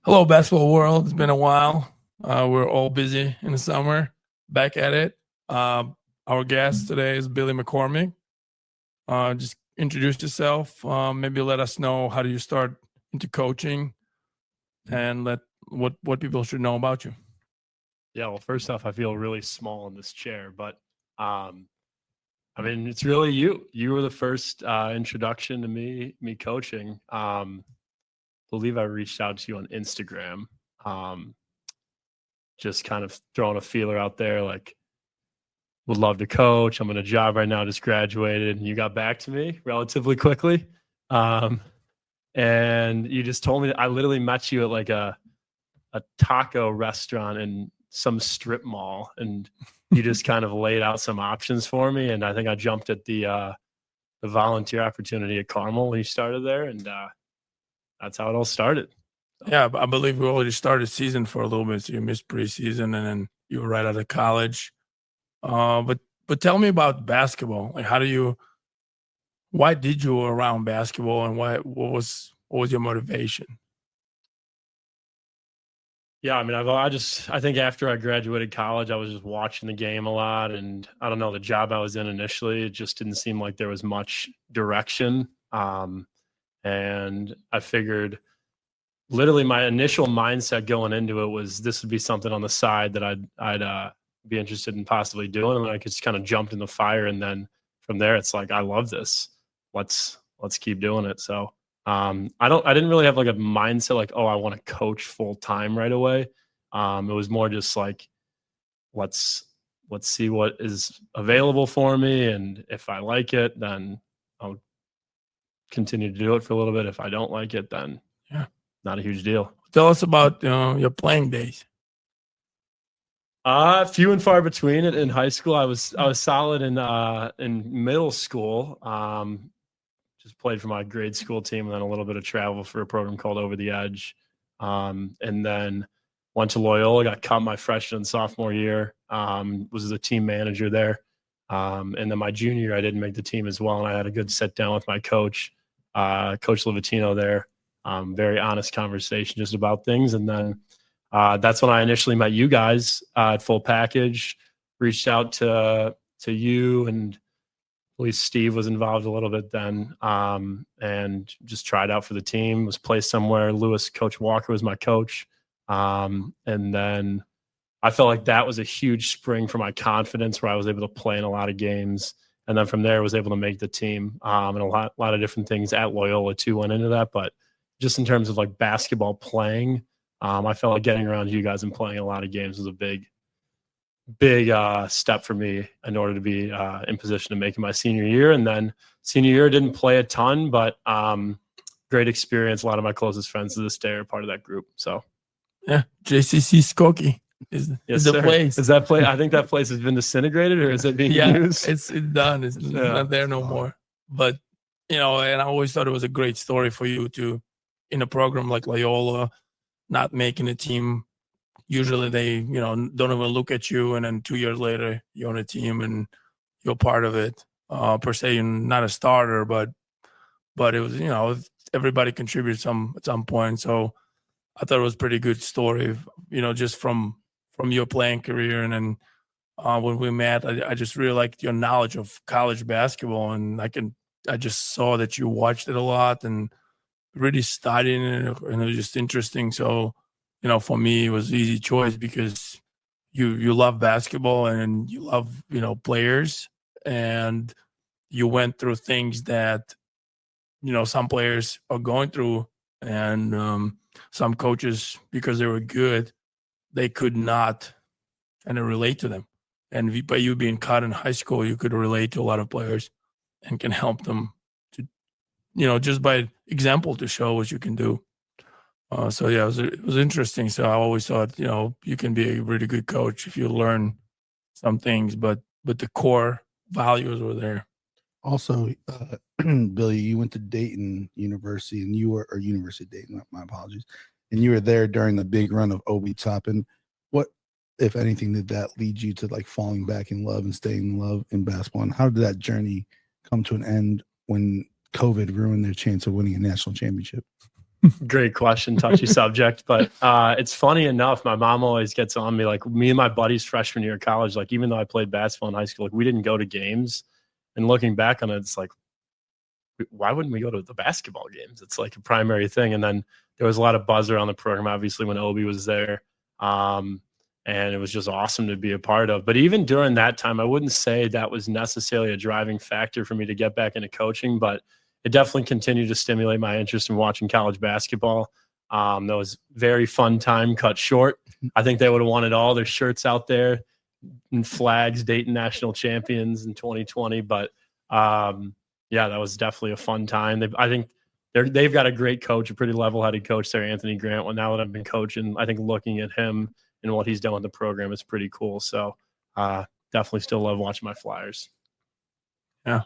Hello, basketball world. It's been a while. We're all busy in the summer. Back at it. Our guest today is Billy McCormick. Just introduce yourself. Maybe let us know how do you start into coaching, and let what people should know about you. Yeah, well, first off, I feel really small in this chair, but I mean, it's really you. You were the first introduction to me coaching. Believe I reached out to you on Instagram, just kind of throwing a feeler out there, like, would love to coach. I'm in a job right now, just graduated, and you got back to me relatively quickly. And you just told me that I literally met you at like a taco restaurant in some strip mall, and you just kind of laid out some options for me. And I think I jumped at the volunteer opportunity at Carmel when you started there, and that's how it all started. So. Yeah, I believe we already started season for a little bit, so you missed preseason, and then you were right out of college. But tell me about basketball. Like, why did you around basketball, and what was your motivation? Yeah, I mean, I think after I graduated college, I was just watching the game a lot, and I don't know, the job I was in initially, it just didn't seem like there was much direction. And I figured, literally, my initial mindset going into it was this would be something on the side that I'd be interested in possibly doing, and I could just kind of jump in the fire, and then from there, it's like, I love this. Let's keep doing it. So. I didn't really have like a mindset like, oh, I want to coach full time right away. It was more just like, let's see what is available for me, and if I like it, then I'll continue to do it for a little bit. If I don't like it, then not a huge deal. Tell us about your playing days. Few and far between. In high school, I was solid in middle school. Just played for my grade school team, and then a little bit of travel for a program called Over the Edge. And then went to Loyola, got cut my freshman and sophomore year, was a team manager there. And then my junior year, I didn't make the team as well. And I had a good sit down with my coach, Coach Livatino there. Very honest conversation just about things. And then that's when I initially met you guys at Full Package, reached out to you, and at least Steve was involved a little bit then, and just tried out for the team, was placed somewhere. Coach Walker was my coach. And then I felt like that was a huge spring for my confidence, where I was able to play in a lot of games. And then from there, I was able to make the team, and a lot of different things at Loyola too went into that. But just in terms of like basketball playing, I felt like getting around you guys and playing a lot of games was a big step for me in order to be in position to make it my senior year. And then senior year, didn't play a ton, but great experience. A lot of my closest friends to this day are part of that group. So yeah, JCC Skokie is the place. Is that place? I think that place has been disintegrated, or is it being used? It's done. It's not there no more. But and I always thought it was a great story for you to, in a program like Loyola, not making a team. Usually they, don't even look at you, and then 2 years later you're on a team and you're part of it. Per se, you're not a starter, but it was, everybody contributes at some point. So I thought it was a pretty good story, just from your playing career. And then when we met, I just really liked your knowledge of college basketball, and I just saw that you watched it a lot and really studying it, and it was just interesting. So, for me, it was an easy choice because you love basketball and you love, players, and you went through things that, some players are going through, and some coaches, because they were good, they could not kind of relate to them. And by you being cut in high school, you could relate to a lot of players and can help them to, just by example, to show what you can do. So yeah, it was interesting. So I always thought, you can be a really good coach if you learn some things, but the core values were there. Also, Billy, you went to Dayton University, and University of Dayton, my apologies, and you were there during the big run of Obi Toppin. What, if anything, did that lead you to like falling back in love and staying in love in basketball? And how did that journey come to an end when COVID ruined their chance of winning a national championship? Great question, touchy subject. But it's funny enough, my mom always gets on me, like me and my buddies freshman year of college, like even though I played basketball in high school, like we didn't go to games. And looking back on it, it's like, why wouldn't we go to the basketball games? It's like a primary thing. And then there was a lot of buzz around the program, obviously, when Obi was there. And it was just awesome to be a part of. But even during that time, I wouldn't say that was necessarily a driving factor for me to get back into coaching, but it definitely continued to stimulate my interest in watching college basketball. That was very fun time cut short. I think they would have wanted all their shirts out there and flags, Dayton national champions in 2020. But yeah, that was definitely a fun time. I think they've got a great coach, a pretty level-headed coach there, Anthony Grant. Well, now that I've been coaching, I think looking at him and what he's done with the program is pretty cool. So definitely still love watching my Flyers. Yeah.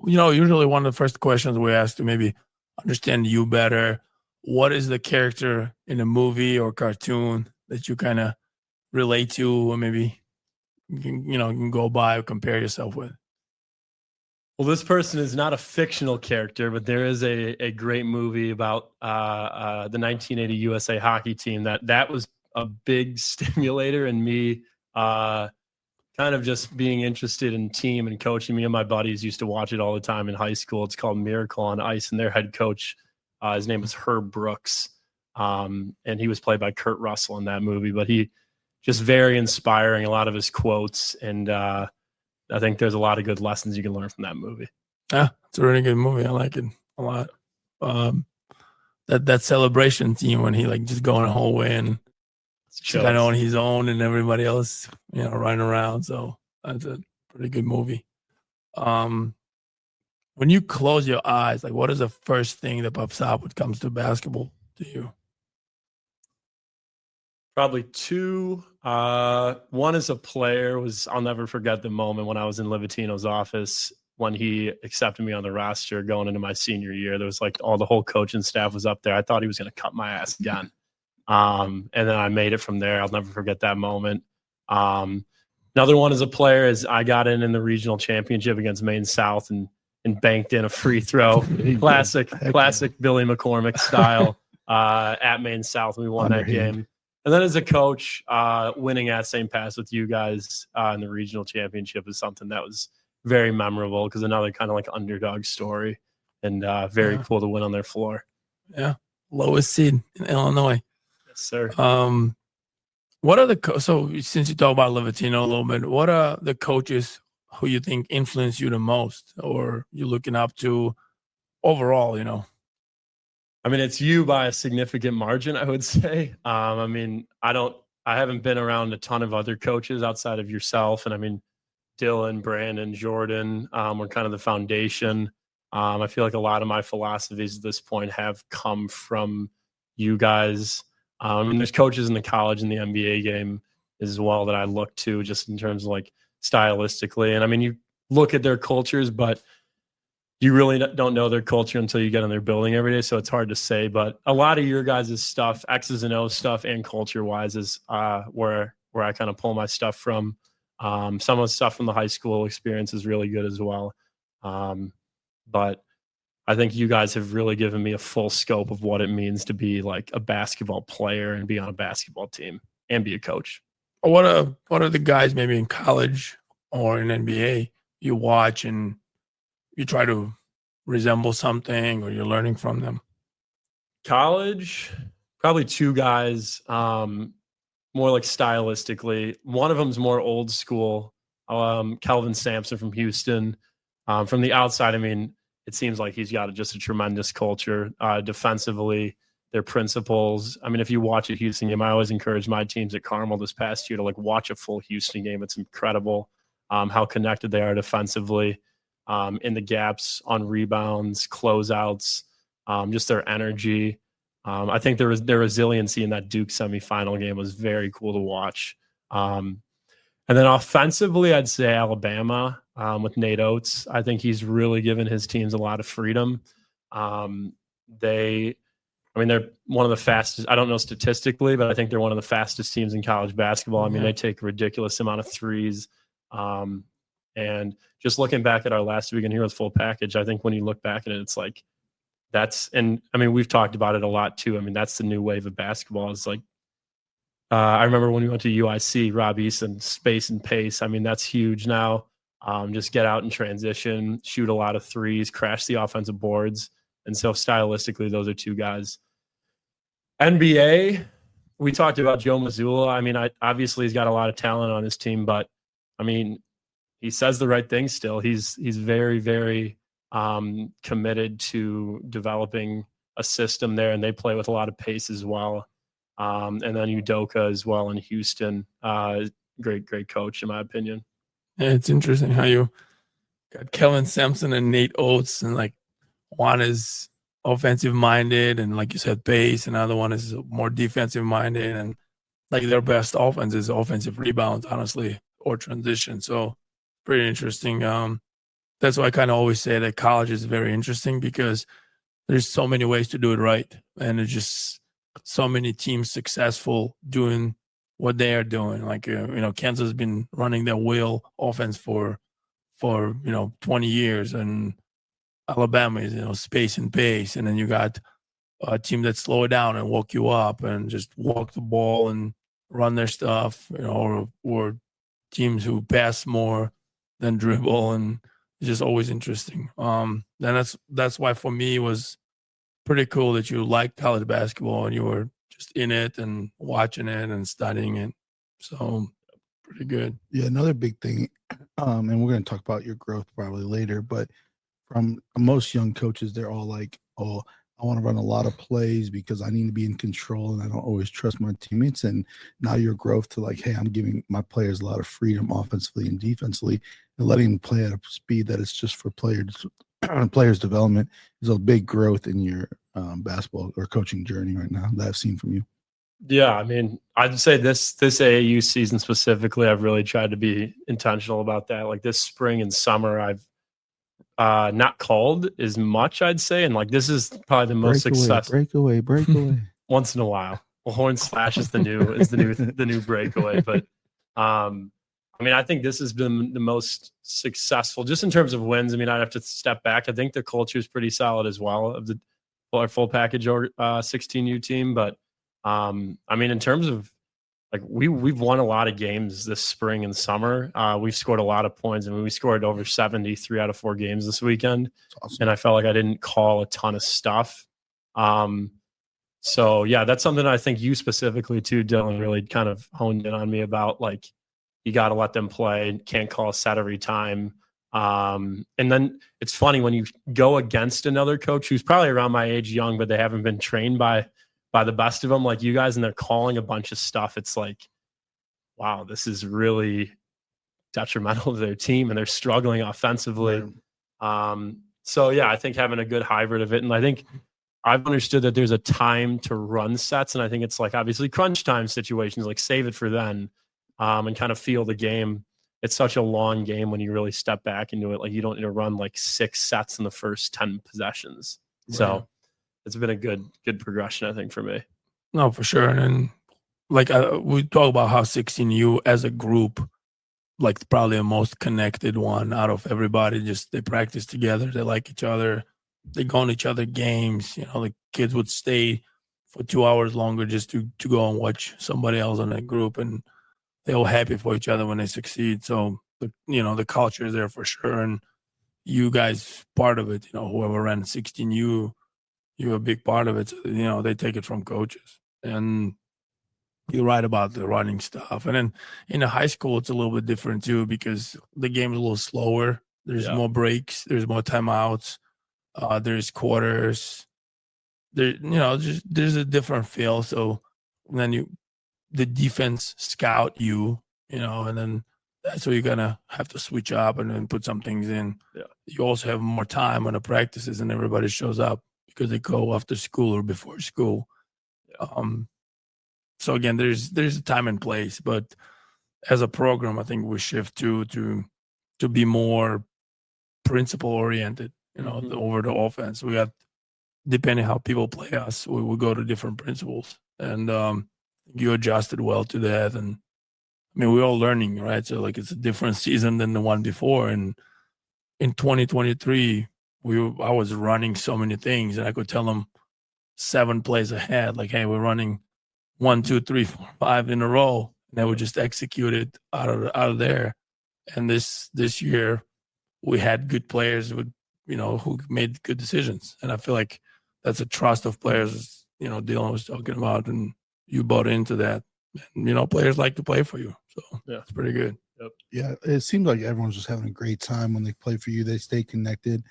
Usually one of the first questions we ask to maybe understand you better, what is the character in a movie or cartoon that you kind of relate to, or maybe you can go by or compare yourself with? Well, this person is not a fictional character, but there is a great movie about the 1980 USA hockey team that was a big stimulator in me kind of just being interested in team and coaching. Me and my buddies used to watch it all the time in high school. It's called Miracle on Ice, and their head coach, his name was Herb Brooks, and he was played by Kurt Russell in that movie. But he just very inspiring, a lot of his quotes, and I think there's a lot of good lessons you can learn from that movie. Yeah, it's a really good movie. I like it a lot. That celebration team when he like just going the whole way and kind of on his own and everybody else, running around. So that's a pretty good movie. When you close your eyes, like what is the first thing that pops up when it comes to basketball to you? Probably two. One as a player I'll never forget the moment when I was in Livatino's office when he accepted me on the roster going into my senior year. There was like the whole coaching staff was up there. I thought he was going to cut my ass again. And then I made it from there. I'll never forget that moment. Another one as a player is I got in the regional championship against Maine South and banked in a free throw. classic Billy McCormick style at Maine South. We won that game. And then as a coach, winning at St. Pat's with you guys in the regional championship is something that was very memorable because another kind of like underdog story and very cool to win on their floor. Yeah. Lowest seed in Illinois. Yes, sir. What are so since you talk about Livatino a little bit, what are the coaches who you think influence you the most or you're looking up to overall, I mean, it's you by a significant margin, I would say. I mean, I haven't been around a ton of other coaches outside of yourself. And I mean, Dylan, Brandon, Jordan were kind of the foundation. I feel like a lot of my philosophies at this point have come from you guys. And there's coaches in the college and the NBA game as well that I look to just in terms of like stylistically. And I mean, you look at their cultures, but you really don't know their culture until you get in their building every day. So it's hard to say, but a lot of your guys' stuff, X's and O's stuff and culture wise is where I kind of pull my stuff from. Some of the stuff from the high school experience is really good as well. But I think you guys have really given me a full scope of what it means to be like a basketball player and be on a basketball team and be a coach. What are the guys maybe in college or in NBA you watch and you try to resemble something or you're learning from them? College, probably two guys, more like stylistically. One of them's more old school, Kelvin Sampson from Houston. From the outside, I mean, it seems like he's got just a tremendous culture defensively, their principles. I mean, if you watch a Houston game, I always encourage my teams at Carmel this past year to like watch a full Houston game. It's incredible how connected they are defensively. In the gaps, on rebounds, closeouts, just their energy. I think their resiliency in that Duke semifinal game was very cool to watch. And then offensively, I'd say Alabama with Nate Oates. I think he's really given his teams a lot of freedom. They're one of the fastest. I don't know statistically, but I think they're one of the fastest teams in college basketball. I mean, they take a ridiculous amount of threes. And just looking back at our last week and here with full package, I think when you look back at it, it's like and I mean, we've talked about it a lot too. I mean, that's the new wave of basketball. It's like, I remember when we went to UIC, Rob Eason, space and pace. I mean, that's huge now. Just get out and transition, shoot a lot of threes, crash the offensive boards. And so stylistically, those are two guys. NBA, we talked about Joe Mazzulla. I mean, obviously he's got a lot of talent on his team, but I mean, he says the right thing still. He's very, very committed to developing a system there, and they play with a lot of pace as well. And then Udoka as well in Houston. Great coach, in my opinion. Yeah, it's interesting how you got Kevin Sampson and Nate Oates, and like one is offensive minded and like you said, pace, and the other one is more defensive minded, and like their best offense is offensive rebounds, honestly, or transition. So pretty interesting. That's why I kind of always say that college is very interesting because there's so many ways to do it right, and it's just so many teams successful doing what they are doing. Like Kansas has been running their wheel offense for 20 years, and Alabama is space and pace, and then you got a team that slow it down and walk you up and just walk the ball and run their stuff, or teams who pass more than dribble, and it's just always interesting. And that's why for me it was pretty cool that you liked college basketball and you were just in it and watching it and studying it. So pretty good. Yeah, another big thing, and we're going to talk about your growth probably later, but from most young coaches, they're all like, oh, I want to run a lot of plays because I need to be in control and I don't always trust my teammates. And now your growth to like, hey, I'm giving my players a lot of freedom offensively and defensively and letting them play at a speed that is just for players development is a big growth in your basketball or coaching journey right now that I've seen from you. Yeah, I mean, I'd say this AAU season specifically, I've really tried to be intentional about that. Like this spring and summer, I've not called as much, I'd say, and like this is probably the most successful. Breakaway. Once in a while. Well, horn slash is the new breakaway, but I mean, I think this has been the most successful just in terms of wins. I mean, I'd have to step back. I think the culture is pretty solid as well of our full package or 16U team, but I mean, in terms of like we've won a lot of games this spring and summer. We've scored a lot of points. I mean, we scored over 73 out of 4 games this weekend. Awesome. And I felt like I didn't call a ton of stuff. So yeah, that's something I think you specifically too, Dylan, really kind of honed in on me about. Like, you got to let them play. Can't call a set every time. And then it's funny when you go against another coach who's probably around my age, young, but they haven't been trained by the best of them, like you guys, and they're calling a bunch of stuff. It's like, wow, this is really detrimental to their team, and they're struggling offensively. So yeah, I think having a good hybrid of it, and I think I've understood that there's a time to run sets, and I think it's like obviously crunch time situations, like save it for then, and kind of feel the game. It's such a long game when you really step back into it. Like you don't need to run like 6 sets in the first 10 possessions. Right. So it's been a good progression, I think, for me. No, for sure. And like we talk about how 16U as a group, like probably the most connected one out of everybody. Just they practice together, they like each other, they go on each other games. The kids would stay for 2 hours longer just to go and watch somebody else on that group, and they're all happy for each other when they succeed. So the culture is there for sure, and you guys part of it. Whoever ran 16U. You're a big part of it. They take it from coaches. And you're right about the running stuff. And then in the high school, it's a little bit different too because the game's a little slower. There's more breaks. There's more timeouts. There's quarters. There's a different feel. So then the defense scout you, and then that's where you're going to have to switch up and then put some things in. Yeah. You also have more time on the practices and everybody shows up because they go after school or before school. So again, there's a time and place, but as a program, I think we shift to be more principle oriented, over the offense. We got, depending how people play us, we go to different principles, and you adjusted well to that. And I mean, we're all learning, right? So like it's a different season than the one before. And in 2023, I was running so many things, and I could tell them 7 plays ahead, like, hey, we're running 1, 2, 3, 4, 5 in a row. And they would just execute it out of there. And this year, we had good players with, who made good decisions. And I feel like that's a trust of players, Dylan was talking about, and you bought into that. And, players like to play for you. So yeah, it's pretty good. Yep. Yeah, it seems like everyone's just having a great time when they play for you. They stay connected.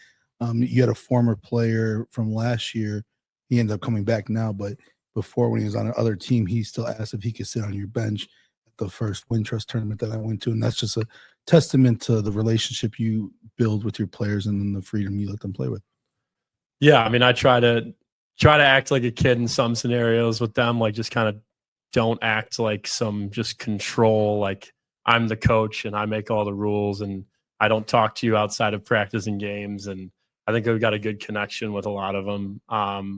You had a former player from last year. He ended up coming back now, but before, when he was on another team, he still asked if he could sit on your bench at the first Wintrust tournament that I went to. And that's just a testament to the relationship you build with your players and then the freedom you let them play with. Yeah, I mean, I try to act like a kid in some scenarios with them, like just kind of don't act like some just control, like I'm the coach and I make all the rules and I don't talk to you outside of practice and games. And I think we've got a good connection with a lot of them.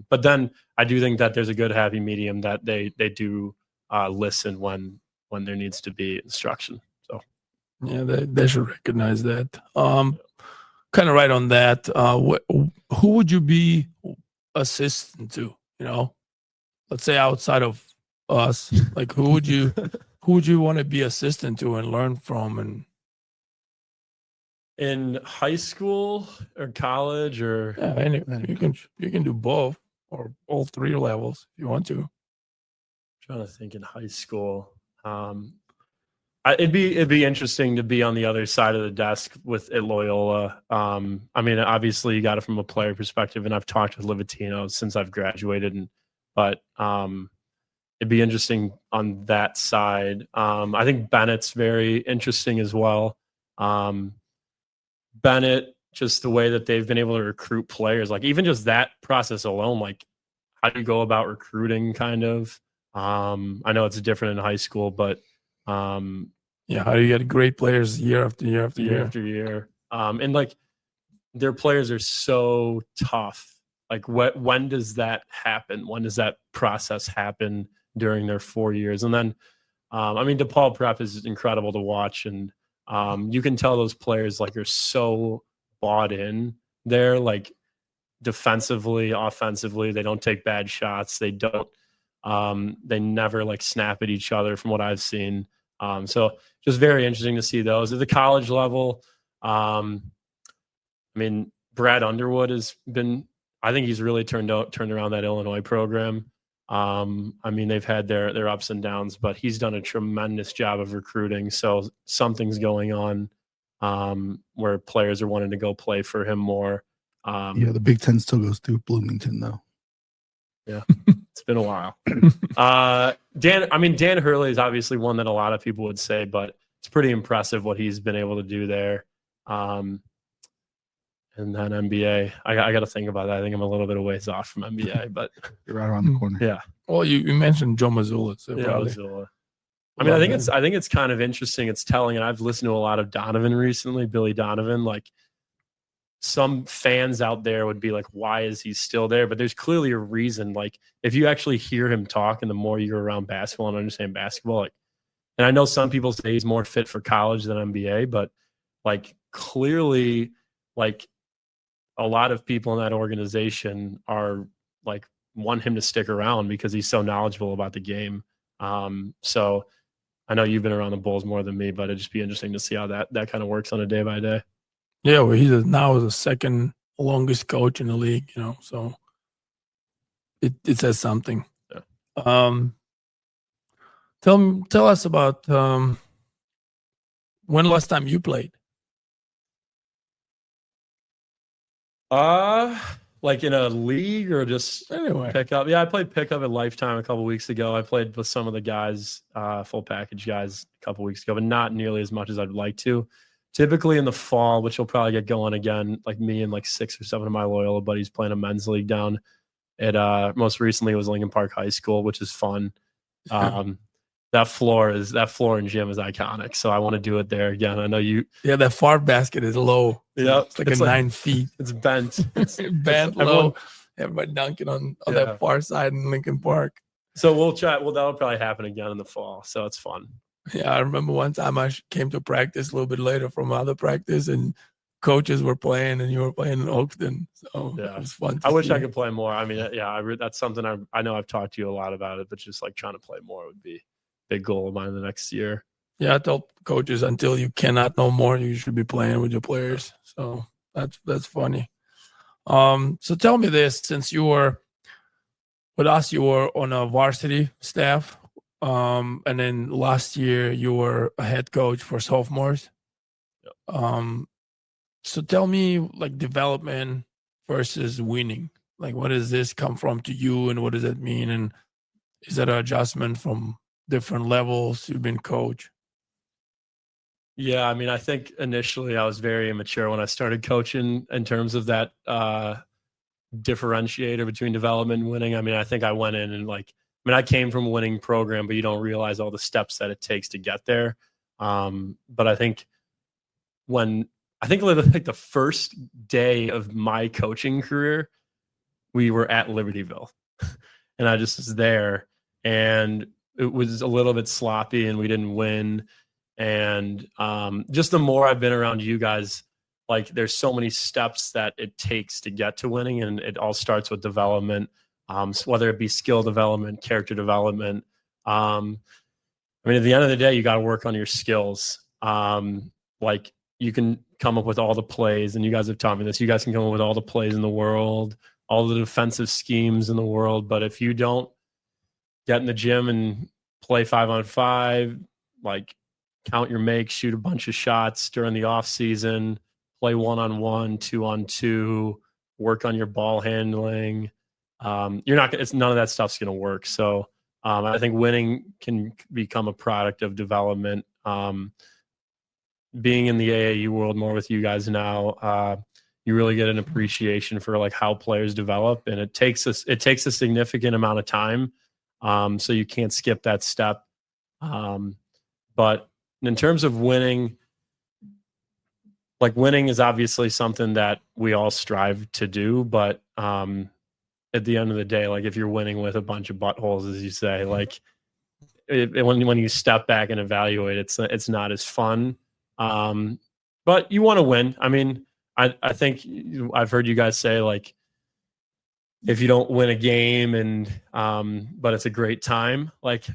But then I do think that there's a good happy medium that they do listen when there needs to be instruction. So yeah, they should recognize that. Kind of right on that. Who would you be assistant to? Let's say outside of us, like who would you want to be assistant to and learn from? And in high school or college or you can do both or all 3 levels if you want to. I'm trying to think in high school. It'd be interesting to be on the other side of the desk at Loyola. I mean, obviously you got it from a player perspective, and I've talked with Livatino since I've graduated, but it'd be interesting on that side. I think Bennett's very interesting as well. Bennett, just the way that they've been able to recruit players, like even just that process alone, like how do you go about recruiting kind of? I know it's different in high school, but how do you get great players year after year after year after year? And like their players are so tough. Like when does that happen? When does that process happen during their 4 years? And then, I mean, DePaul Prep is incredible to watch, and you can tell those players like are so bought in there, like defensively, offensively, they don't take bad shots. They don't, they never like snap at each other from what I've seen. So just very interesting to see those at the college level. I mean, Brad Underwood has been, I think he's really turned around that Illinois program. I mean, they've had their ups and downs, but he's done a tremendous job of recruiting. So something's going on where players are wanting to go play for him more. The Big Ten still goes through Bloomington, though. Yeah, it's been a while. Dan Hurley is obviously one that a lot of people would say, but it's pretty impressive what he's been able to do there. And then NBA, I got to think about that. I think I'm a little bit of ways off from NBA, but you're right around the corner. Yeah. Well, you mentioned Joe Mazzulla. So Mazzulla. I mean, I think it's kind of interesting. It's telling, and I've listened to a lot of Donovan recently, Billy Donovan. Like some fans out there would be like, "Why is he still there?" But there's clearly a reason. Like if you actually hear him talk, and the more you're around basketball and understand basketball, like, and I know some people say he's more fit for college than NBA, but like clearly, like a lot of people in that organization are like want him to stick around because he's so knowledgeable about the game. So I know you've been around the Bulls more than me, but it'd just be interesting to see how that kind of works on a day by day. Yeah, well, he's now the second longest coach in the league, so it says something. Yeah. Tell us about when last time you played. Like in a league or just anyway pickup? Yeah, I played pickup at Lifetime a couple weeks ago. I played with some of the guys, full package guys, a couple weeks ago, but not nearly as much as I'd like to. Typically in the fall, which will probably get going again, like me and like 6 or 7 of my Loyola buddies playing a men's league down at most recently it was Lincoln Park High School, which is fun. That floor and gym is iconic, so I want to do it there again. I know you. Yeah, that far basket is low. Yeah, it's like 9 feet. It's bent. It's bent low. Everybody dunking on that far side in Lincoln Park. So we'll chat. Well, that'll probably happen again in the fall. So it's fun. Yeah, I remember one time I came to practice a little bit later from other practice, and coaches were playing and you were playing in Oakton. So Yeah. it was fun. I wish I could play more. I mean, yeah, that's something I know I've talked to you a lot about it, but just like trying to play more would be a big goal of mine the next year. Yeah, I tell coaches until you cannot no more, you should be playing with your players. So that's funny. So tell me this, since you were with us, you were on a varsity staff, and then last year you were a head coach for sophomores. Yep. So tell me, like, development versus winning. Like, what does this come from to you, and what does that mean? And is that an adjustment from different levels you've been coach? Yeah, I mean, I think initially I was very immature when I started coaching in terms of that differentiator between development and winning. I mean, I think I went in and I came from a winning program, but you don't realize all the steps that it takes to get there. But I think like the first day of my coaching career, we were at Libertyville and I just was there, and it was a little bit sloppy and we didn't win. And just the more I've been around you guys, like, there's so many steps that it takes to get to winning, and it all starts with development, so whether it be skill development, character development. I mean, at the end of the day, you got to work on your skills. Like, you can come up with all the plays, and you guys have taught me this. You guys can come up with all the plays in the world, all the defensive schemes in the world, but if you don't get in the gym and play 5-on-5, like, count your makes, shoot a bunch of shots during the off season, play 1-on-1, 2-on-2, work on your ball handling. None of that stuff's going to work. So I think winning can become a product of development. Being in the AAU world more with you guys now, you really get an appreciation for like how players develop, and it takes a significant amount of time. So you can't skip that step. But in terms of winning, like, winning is obviously something that we all strive to do, but at the end of the day, like, if you're winning with a bunch of buttholes, as you say, like, when you step back and evaluate, it's not as fun. But you want to win. I mean, I think I've heard you guys say, like, if you don't win a game and but it's a great time, like,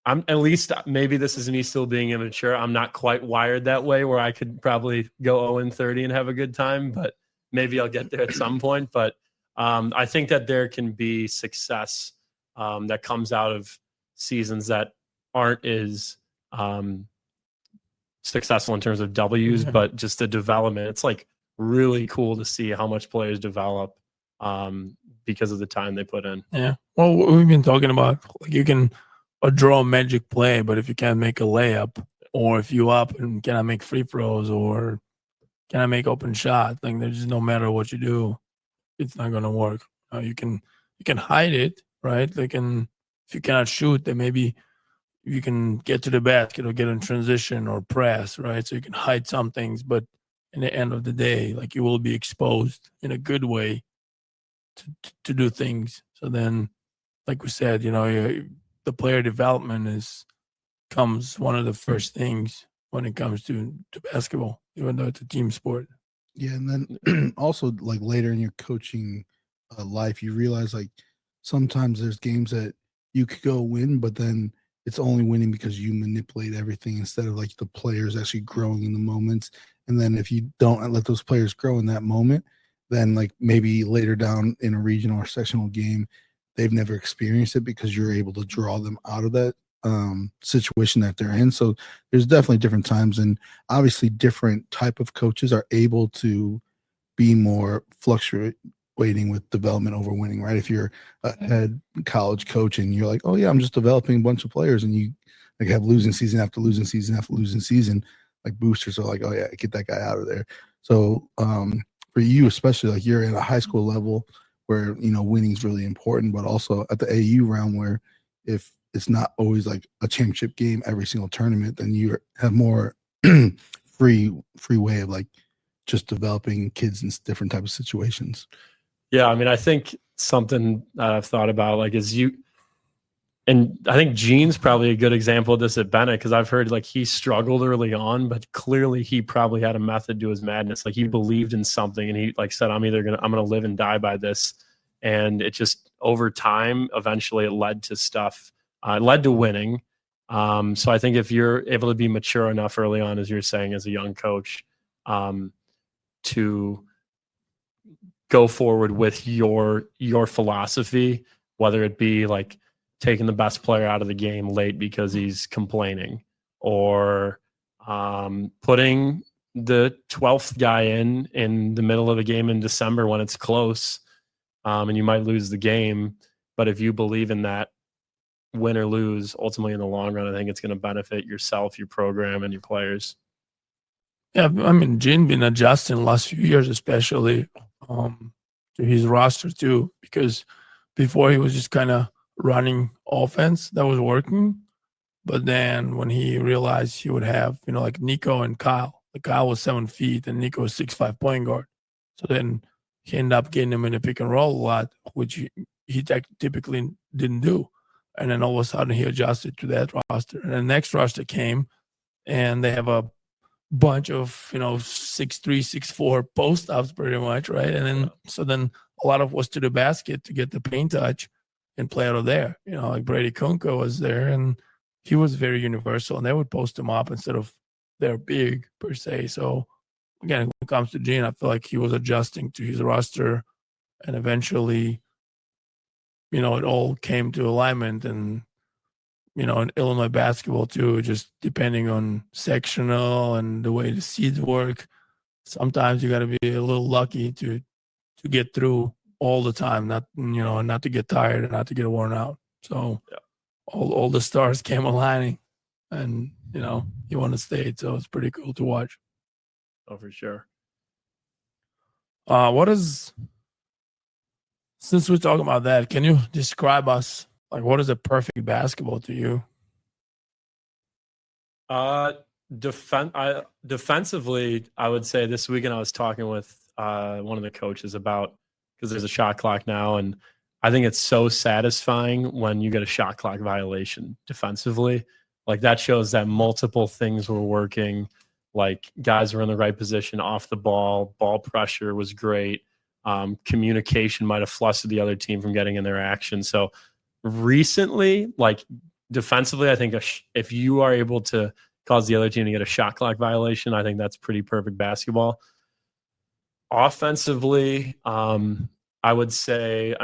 I'm, at least maybe this is me still being immature, I'm not quite wired that way where I could probably go 0-30 and have a good time, but maybe I'll get there at some point. But I think that there can be success that comes out of seasons that aren't as successful in terms of W's, but just the development. It's like really cool to see how much players develop because of the time they put in. Yeah. Well, we've been talking about, like, you can draw a magic play, but if you can't make a layup, or if you up and cannot make free throws, or cannot make open shot, like, there's just no matter what you do, it's not going to work. You can hide it, right? If you cannot shoot, then maybe you can get to the basket or get in transition or press, right? So you can hide some things, but in the end of the day, like, you will be exposed in a good way to do things. So then, like we said, the player development comes one of the first things when it comes to basketball, even though it's a team sport. Yeah, and then also, like, later in your coaching life, you realize, like, sometimes there's games that you could go win, but then it's only winning because you manipulate everything instead of, like, the players actually growing in the moments. And then if you don't let those players grow in that moment, then, like, maybe later down in a regional or sectional game, they've never experienced it because you're able to draw them out of that situation that they're in. So there's definitely different times, and obviously different type of coaches are able to be more fluctuating with development over winning, right? If you're a head college coach and you're like, oh yeah, I'm just developing a bunch of players, and you, like, have losing season after losing season after losing season, like, boosters are like, oh yeah, get that guy out of there. So for you, especially, like, you're at a high school level where, winning is really important, but also at the AU round where if it's not always like a championship game every single tournament, then you have more free way of, like, just developing kids in different types of situations. Yeah, I mean, I think something that I've thought about, like, is And I think Gene's probably a good example of this at Bennett, because I've heard like he struggled early on, but clearly he probably had a method to his madness. Like he believed in something, and he like said, I'm gonna live and die by this. And it just over time, eventually, it led to stuff. It led to winning. So I think if you're able to be mature enough early on, as you're saying, as a young coach, to go forward with your philosophy, whether it be like taking the best player out of the game late because he's complaining, or putting the 12th guy in the middle of the game in December when it's close, and you might lose the game. But if you believe in that, win or lose, ultimately in the long run, I think it's going to benefit yourself, your program, and your players. Yeah, I mean, Gene been adjusting the last few years, especially to his roster too, because before he was just kind of running offense that was working. But then when he realized he would have, like Nico and Kyle, like Kyle was 7 feet and Nico was 6'5" point guard. So then he ended up getting him in a pick and roll a lot, which he typically didn't do. And then all of a sudden he adjusted to that roster. And the next roster came, and they have a bunch of 6'3", 6'4" post ups pretty much, right? And then so then a lot of was to the basket to get the paint touch and play out of there. Like Brady Kunko was there, and he was very universal, and they would post him up instead of they're big per se. So again, when it comes to Gene, I feel like he was adjusting to his roster, and eventually, it all came to alignment. And in Illinois basketball too, just depending on sectional and the way the seeds work, sometimes you got to be a little lucky to get through all the time, not to get tired and not to get worn out. So all the stars came aligning, and he won the state, so it's pretty cool to watch. Oh, for sure. Since we're talking about that, can you describe us, like, what is a perfect basketball to you? Defensively, I would say this weekend I was talking with one of the coaches about, because there's a shot clock now, and I think it's so satisfying when you get a shot clock violation defensively. Like that shows that multiple things were working. Like guys were in the right position off the ball pressure was great. Communication might have flustered the other team from getting in their action. So recently, like defensively, I think if you are able to cause the other team to get a shot clock violation, I think that's pretty perfect basketball. Offensively, I would say,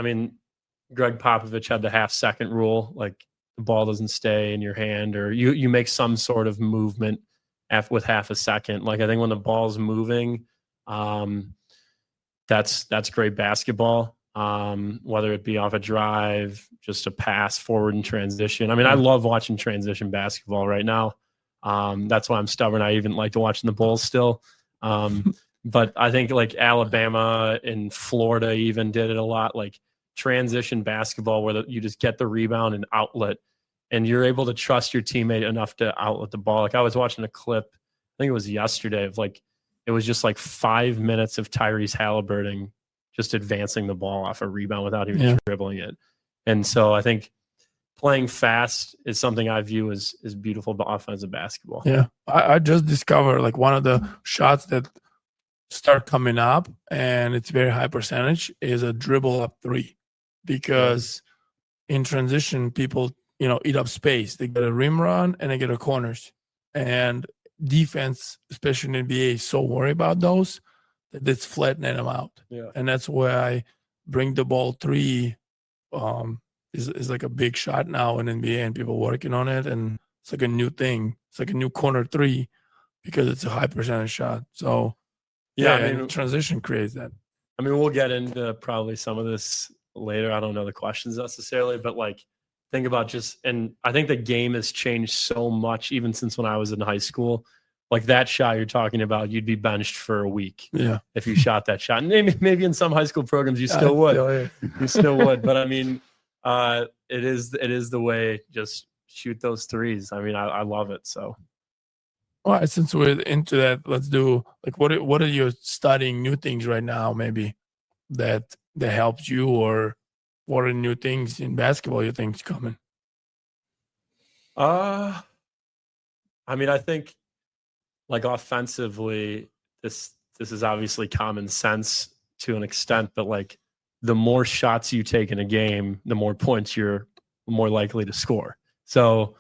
Greg Popovich had the half-second rule, like the ball doesn't stay in your hand, or you make some sort of movement with half a second. Like I think when the ball's moving, that's great basketball. Whether it be off a drive, just a pass forward in transition. I love watching transition basketball right now. That's why I'm stubborn. I even like to watch the Bulls still. But I think like Alabama and Florida even did it a lot, like transition basketball where you just get the rebound and outlet, and you're able to trust your teammate enough to outlet the ball. Like I was watching a clip, I think it was yesterday, of like, it was just like 5 minutes of Tyrese Halliburton just advancing the ball off a rebound without even dribbling it. And so I think playing fast is something I view as beautiful offensive basketball. Yeah. I just discovered like one of the shots that start coming up, and it's very high percentage, is a dribble up three, because in transition, people, eat up space. They get a rim run and they get a corners, and defense, especially in NBA, is so worried about those that it's flattening them out. Yeah. And that's why I bring the ball three is like a big shot now in NBA, and people working on it, and it's like a new thing. It's like a new corner three because it's a high percentage shot. So transition creates that. We'll get into probably some of this later. I don't know the questions necessarily, but like think about and I think the game has changed so much even since when I was in high school. Like that shot you're talking about, you'd be benched for a week if you shot that shot. And maybe in some high school programs you still would. You still would. But it is the way. Just shoot those threes. I love it. So. All right, since we're into that, let's do like what are you studying new things right now, maybe that helps you, or what are new things in basketball you think is coming? I mean, I think like offensively, this is obviously common sense to an extent, but like the more shots you take in a game, the more points you're more likely to score. So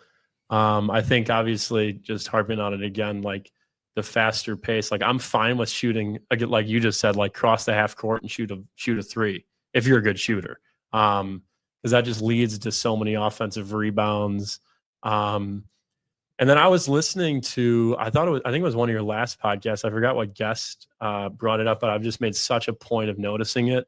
I think obviously just harping on it again, like the faster pace, like I'm fine with shooting, like you just said, like cross the half court and shoot a three if you're a good shooter. Because that just leads to so many offensive rebounds. And then I was listening to, I think it was one of your last podcasts. I forgot what guest brought it up, but I've just made such a point of noticing it.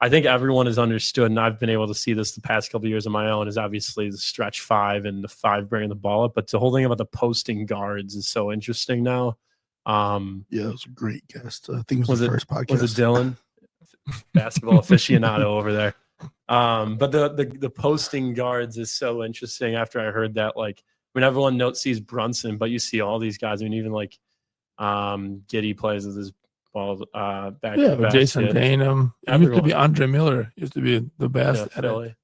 I think everyone has understood, and I've been able to see this the past couple of years of my own, is obviously the stretch five and the five bringing the ball up. But the whole thing about the posting guards is so interesting now. Yeah, it was a great guest. I think it was the first podcast. Was it Dylan? Basketball aficionado over there. But the posting guards is so interesting after I heard that. Like, I mean, everyone sees Brunson, but you see all these guys. I mean, even like Giddey plays with his ball back. Yeah, Jason Tatum. It used to be Andre Miller. Used to be the best at it.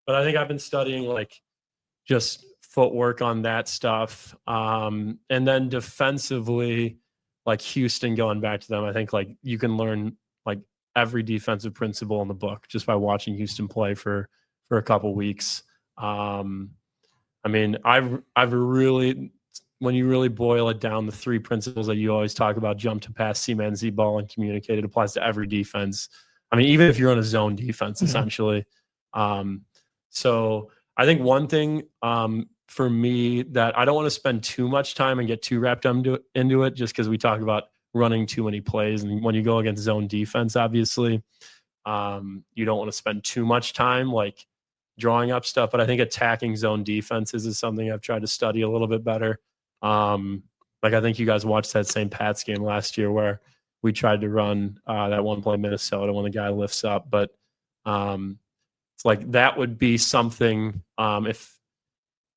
But I think I've been studying like just footwork on that stuff. And then defensively, like Houston, going back to them, I think like you can learn like every defensive principle in the book just by watching Houston play for a couple weeks. I mean, I've really, when you really boil it down, the three principles that you always talk about, jump to pass, C-man, Z-ball, and communicate, it applies to every defense. I mean, even if you're on a zone defense, essentially. So I think one thing for me that I don't want to spend too much time and get too wrapped into it just because we talk about running too many plays. And when you go against zone defense, obviously, you don't want to spend too much time like drawing up stuff. But I think attacking zone defenses is something I've tried to study a little bit better. Like I think you guys watched that St. Pat's game last year where we tried to run that one play Minnesota when the guy lifts up. But it's like that would be something if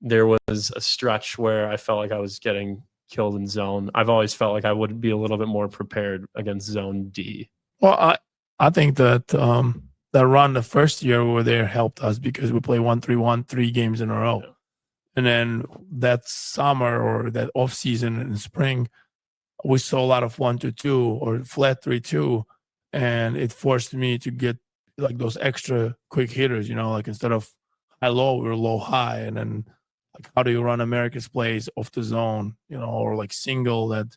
there was a stretch where I felt like I was getting killed in zone. I've always felt like I would be a little bit more prepared against zone D. Well, I think that that run the first year we were there helped us because we played 1-3-1 3 games in a row. Yeah. And then that summer or that off season in spring, we saw a lot of 1-2-2 or flat 3-2, and it forced me to get like those extra quick hitters. You know, like instead of high low, we were low high, and then like how do you run America's plays off the zone? You know, or like single that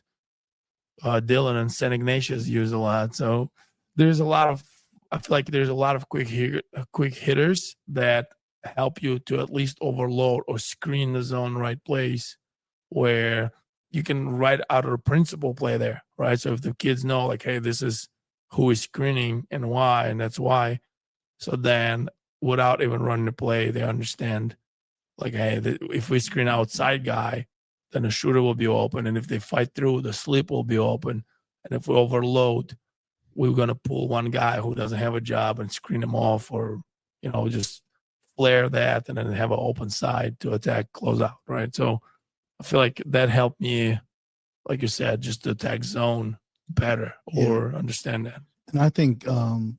Dylan and St. Ignatius use a lot. So there's a lot of, I feel like there's a lot of quick hitters that help you to at least overload or screen the zone right place where you can write out a principal play there, right? So if the kids know like, hey, this is who is screening and why, and that's why. So then without even running the play, they understand like, hey, if we screen outside guy, then the shooter will be open. And if they fight through, the slip will be open. And if we overload, we're going to pull one guy who doesn't have a job and screen him off, or, you know, just flare that and then have an open side to attack closeout, right? So I feel like that helped me, like you said, just to attack zone better or understand that. And I think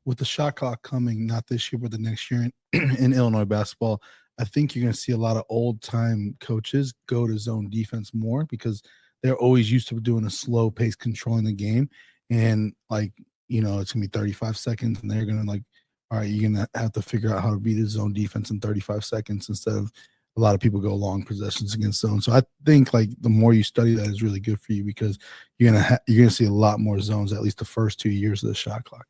with the shot clock coming, not this year, but the next year in Illinois basketball, I think you're going to see a lot of old-time coaches go to zone defense more because they're always used to doing a slow pace, controlling the game. And, like, you know, it's going to be 35 seconds, and they're going to, like, all right, you're going to have to figure out how to beat a zone defense in 35 seconds instead of a lot of people go long possessions against zone. So I think, like, the more you study that is really good for you because you're gonna see a lot more zones at least the first 2 years of the shot clock.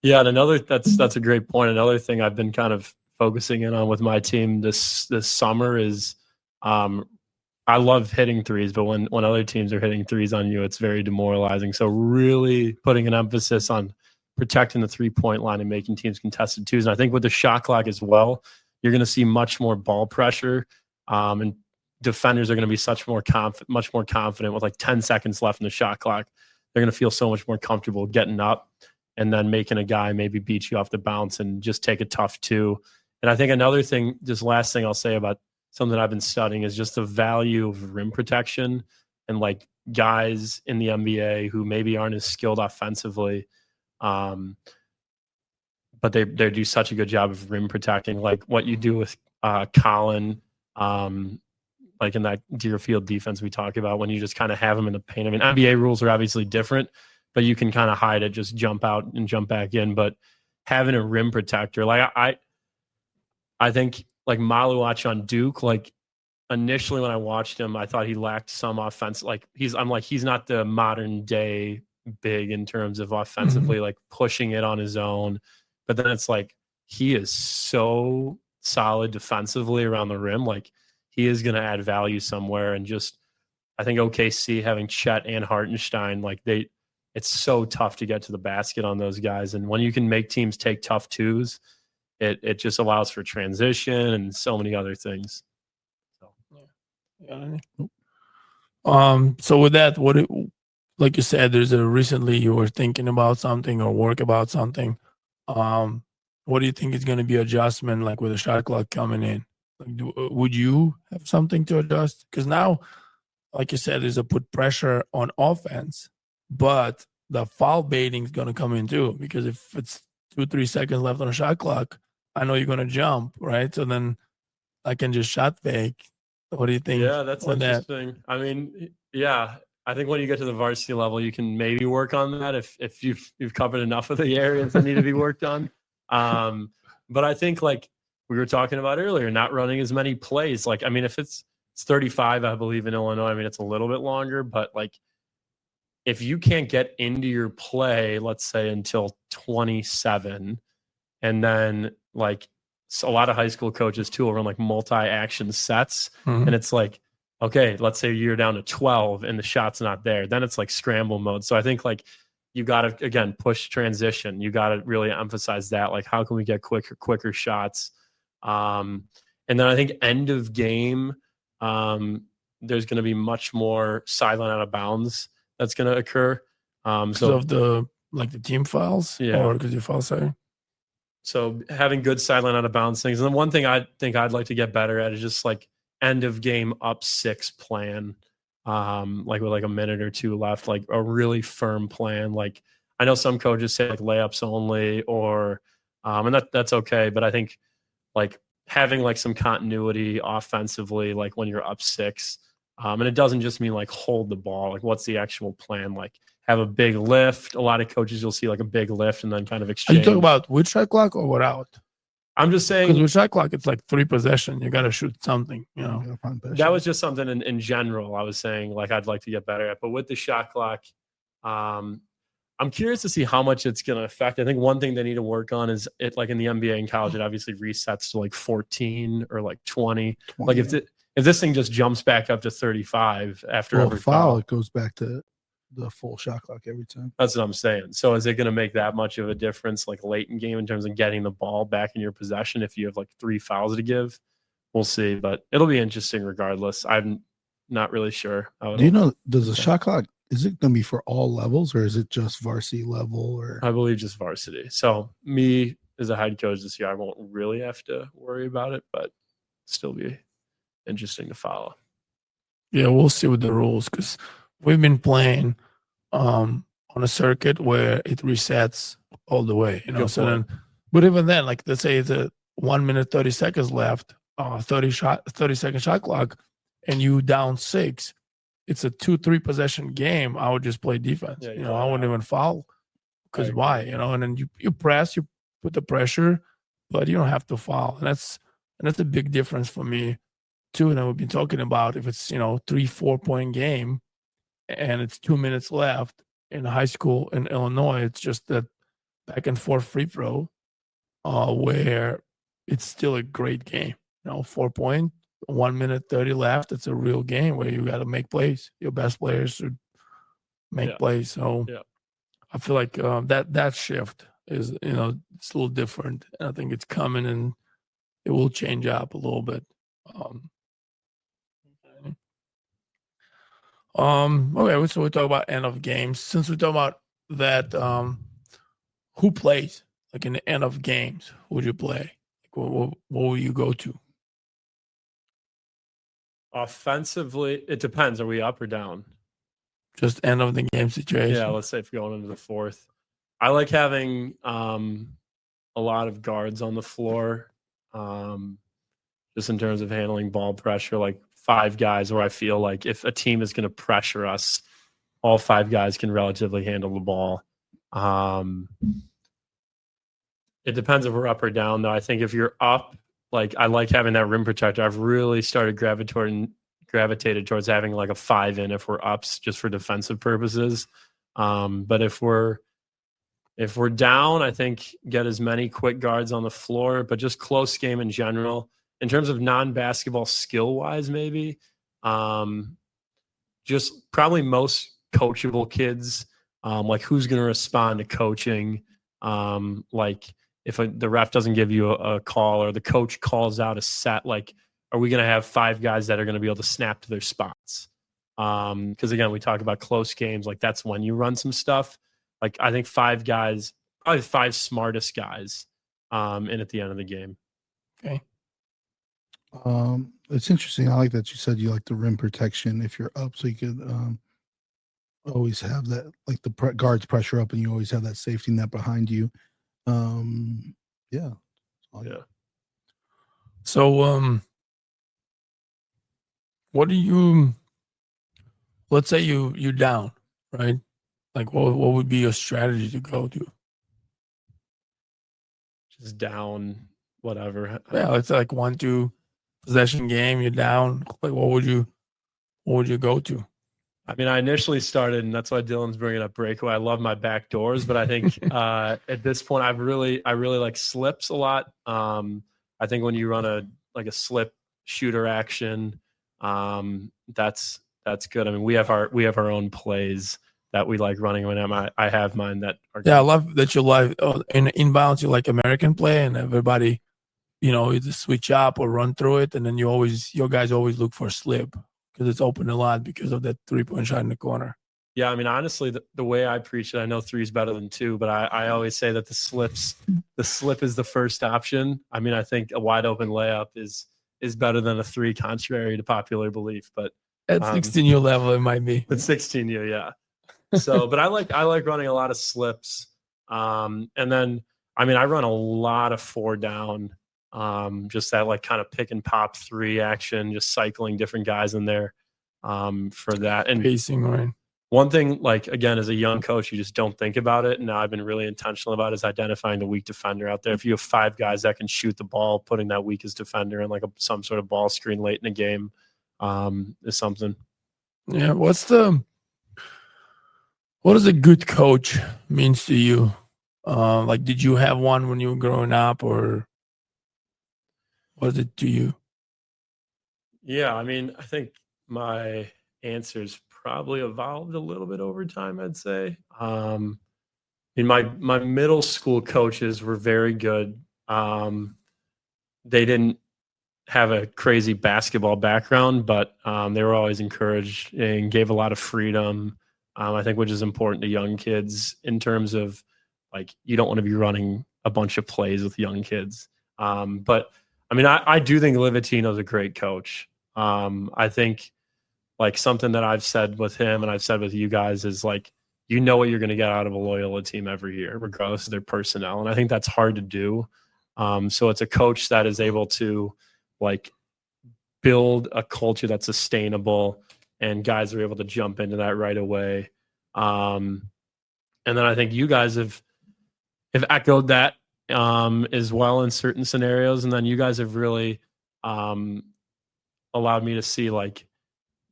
Yeah, and that's a great point. Another thing I've been kind of focusing in on with my team this summer is I love hitting threes, but when other teams are hitting threes on you, it's very demoralizing. So really putting an emphasis on protecting the 3-point line and making teams contested twos. And I think with the shot clock as well, you're going to see much more ball pressure, and defenders are going to be much more confident with like 10 seconds left in the shot clock. They're going to feel so much more comfortable getting up and then making a guy maybe beat you off the bounce and just take a tough two. And I think another thing, just last thing I'll say about something I've been studying is just the value of rim protection and like guys in the NBA who maybe aren't as skilled offensively, but they do such a good job of rim protecting, like what you do with Colin, like in that Deerfield defense we talk about, when you just kind of have them in the paint. I mean, NBA rules are obviously different, but you can kind of hide it, just jump out and jump back in. But having a rim protector, like I think like Maluach on Duke, like initially when I watched him, I thought he lacked some offense. Like he's not the modern day big in terms of offensively, like pushing it on his own. But then it's like he is so solid defensively around the rim. Like he is going to add value somewhere. And just, I think OKC having Chet and Hartenstein, like it's so tough to get to the basket on those guys. And when you can make teams take tough twos, it just allows for transition and so many other things. So, so with that, like you said, recently you were thinking about something or work about something. What do you think is going to be adjustment, like with the shot clock coming in? Like, would you have something to adjust? Because now, like you said, there's a put pressure on offense, but the foul baiting is going to come in too. Because if it's 2-3 seconds left on a shot clock, I know you're going to jump, right? So then I can just shot fake. What do you think? Yeah, that's interesting. I mean, yeah, I think when you get to the varsity level, you can maybe work on that if you've covered enough of the areas that need to be worked on. But I think like we were talking about earlier, not running as many plays. Like, I mean, if it's 35, I believe in Illinois, I mean, it's a little bit longer, but like if you can't get into your play, let's say until 27, and then like a lot of high school coaches too will run like multi-action sets, and it's like, okay, let's say you're down to 12 and the shot's not there. Then it's like scramble mode. So I think like you got to, again, push transition. You got to really emphasize that. Like, how can we get quicker shots? And then I think end of game, there's going to be much more sideline out of bounds that's going to occur. So of the team fouls, or because you foul say. So having good sideline out of bounds things. And then one thing I think I'd like to get better at is just like end of game up 6 plan, like with like a minute or two left, like a really firm plan. Like I know some coaches say like layups only, or and that's okay, but I think like having like some continuity offensively, like when you're up 6, and it doesn't just mean like hold the ball. Like what's the actual plan? Like have a big lift. A lot of coaches you'll see like a big lift and then kind of exchange. Are you talking about with shot clock or without? I'm just saying, because with shot clock it's like 3 possession. You got to shoot something, you know. That was just something in general I was saying like I'd like to get better at. But with the shot clock, I'm curious to see how much it's going to affect. I think one thing they need to work on is it, like in the NBA and college, it obviously resets to like 14 or like 20. Like if this thing just jumps back up to 35 after every foul, it goes back to the full shot clock every time. That's what I'm saying. So is it going to make that much of a difference, like late in game, in terms of getting the ball back in your possession if you have like 3 fouls to give? We'll see, but it'll be interesting regardless. I'm not really sure. Do you know, does the shot clock, is it going to be for all levels, or is it just varsity level? Or I believe just varsity. So me as a head coach this year, I won't really have to worry about it, but still be interesting to follow. Yeah, we'll see with the rules, because we've been playing on a circuit where it resets all the way, you know. Good so point. then, but even then, like let's say it's a 1 minute 30 seconds left, 30-second shot clock, and you down 6. It's a 2-3 possession game. I would just play defense. Yeah, you know, I wouldn't even foul, because why? You know, and then you press, you put the pressure, but you don't have to foul. And that's a big difference for me too. And we've been talking about if it's, you know, 3-4 point game and it's 2 minutes left in high school in Illinois, it's just that back and forth free throw, where it's still a great game. You know, 4 point, 1 minute 30 left. It's a real game where you got to make plays. Your best players should make plays. So I feel like that shift is, you know, it's a little different. And I think it's coming and it will change up a little bit. Okay, so we talk about end of games. Since we talk about that, who plays like in the end of games? Who would you play? Like, what will you go to? Offensively, it depends. Are we up or down? Just end of the game situation. Yeah, let's say if we're going into the 4th. I like having a lot of guards on the floor, just in terms of handling ball pressure, like 5 guys where I feel like if a team is going to pressure us, all 5 guys can relatively handle the ball. It depends if we're up or down, though. I think if you're up, like I like having that rim protector. I've really started gravitated towards having like a 5 in if we're ups, just for defensive purposes. But if we're down, I think get as many quick guards on the floor, but just close game in general. In terms of non-basketball skill-wise, maybe, just probably most coachable kids, like who's going to respond to coaching. Like if the ref doesn't give you a call or the coach calls out a set, like are we going to have 5 guys that are going to be able to snap to their spots? Because again, we talk about close games, like that's when you run some stuff. Like I think 5 guys, probably 5 smartest guys, in at the end of the game. Okay. It's interesting. I like that you said you like the rim protection if you're up, so you could always have that, like the guards pressure up, and you always have that safety net behind you. Yeah. So, what do you? Let's say you down, right? Like, what would be your strategy to go to? Just down, whatever. Yeah, it's like 1-2 possession game. You're down. Like, what would you go to? I mean, I initially started, and that's why Dylan's bringing up breakaway. I love my back doors, but I think at this point, I really like slips a lot. I think when you run a slip shooter action, that's good. I mean, we have our own plays that we like running when I have mine that are good. Yeah, I love that you like in inbounds. You like American play, and everybody, either switch up or run through it, and then your guys always look for slip because it's open a lot because of that 3-point shot in the corner. Yeah, I mean, honestly, the way I preach it, I know 3 is better than 2, but I always say that the slip is the first option. I mean, I think a wide open layup is better than a 3, contrary to popular belief. But at 16U level, it might be. At 16U, yeah. So, but I like running a lot of slips, and then I mean, I run a lot of 4 down. Just that like kind of pick and pop 3 action, just cycling different guys in there for that. And pacing, right? One thing, like again, as a young coach, you just don't think about it. And now I've been really intentional about is identifying the weak defender out there. If you have 5 guys that can shoot the ball, putting that weakest defender in like some sort of ball screen late in a game is something. Yeah. What does a good coach means to you? Like, did you have one when you were growing up, or what is it to you? Yeah, I mean, I think my answer's probably evolved a little bit over time, I'd say. I mean, my middle school coaches were very good. They didn't have a crazy basketball background, but they were always encouraged and gave a lot of freedom, I think, which is important to young kids in terms of, like, you don't want to be running a bunch of plays with young kids. But, I mean, I do think Livitino's a great coach. I think, like, something that I've said with him and I've said with you guys is, like, you know what you're going to get out of a Loyola team every year, regardless of their personnel. And I think that's hard to do. So it's a coach that is able to, like, build a culture that's sustainable, and guys are able to jump into that right away. And then I think you guys have echoed that as well in certain scenarios. And then you guys have really allowed me to see, like,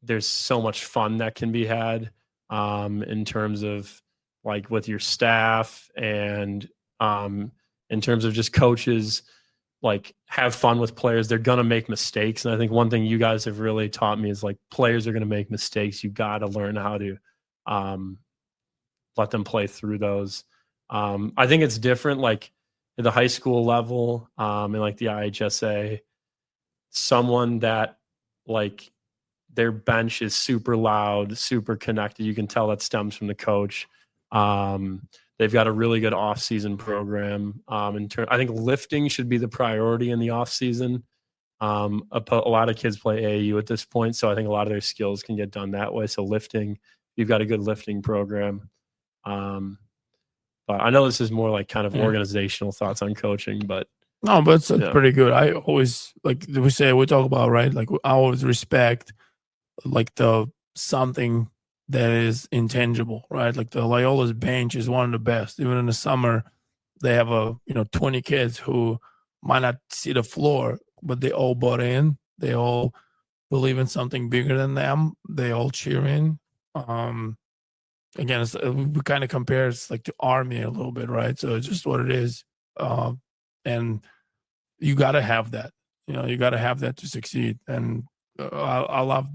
there's so much fun that can be had in terms of, like, with your staff and in terms of just coaches, like, have fun with players. They're going to make mistakes. And I think one thing you guys have really taught me is, like, players are going to make mistakes. You got to learn how to let them play through those. I think it's different, like, at the high school level and, like, the IHSA, someone that, like, their bench is super loud, super connected. You can tell that stems from the coach. They've got a really good off-season program. I think lifting should be the priority in the off-season. A lot of kids play AAU at this point, so I think a lot of their skills can get done that way. So lifting, you've got a good lifting program. But I know this is more like kind of organizational thoughts on coaching, but No, but it's pretty good. I always, like we talk about, right? Like I always respect like the something that is intangible, right? Like the Loyola's bench is one of the best. Even in the summer, they have 20 kids who might not see the floor, but they all bought in. They all believe in something bigger than them. They all cheer in. Again, we kind of compare it's like to Army a little bit, right? So it's just what it is. And you got to have that. You got to have that to succeed. And I love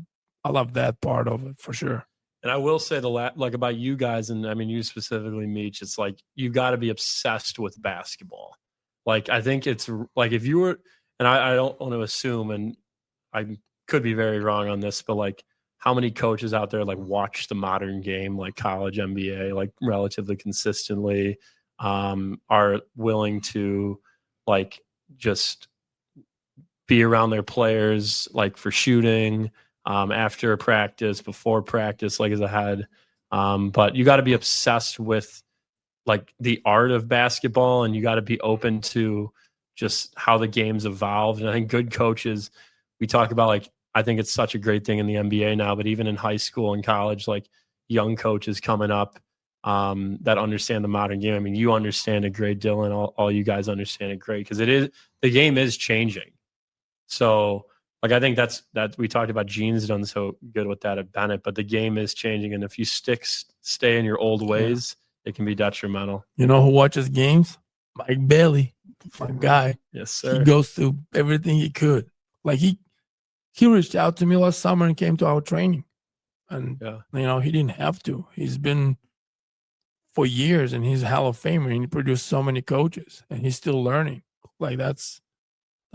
that part of it for sure. And I will say like about you guys, and I mean you specifically, Meech, it's like you got to be obsessed with basketball. Like I think it's like if you were, and I don't want to assume, and I could be very wrong on this, but like how many coaches out there like watch the modern game, like college, NBA, like relatively consistently, are willing to like just be around their players, like for shooting, after practice, before practice, like as a head. But you got to be obsessed with like the art of basketball, and you got to be open to just how the game's evolved. And I think good coaches, we talk about like, I think it's such a great thing in the NBA now, but even in high school and college, like young coaches coming up that understand the modern game. I mean, you understand it great, Dylan. All you guys understand it great because the game is changing. So, like, I think that we talked about Gene's done so good with that at Bennett, but the game is changing, and if you stay in your old ways, it can be detrimental. You know who watches games? Mike Bailey, my guy. Yes, sir. He goes through everything he could. Like he reached out to me last summer and came to our training, and he didn't have to. He's been for years, and he's a Hall of Famer, and he produced so many coaches, and he's still learning. Like that's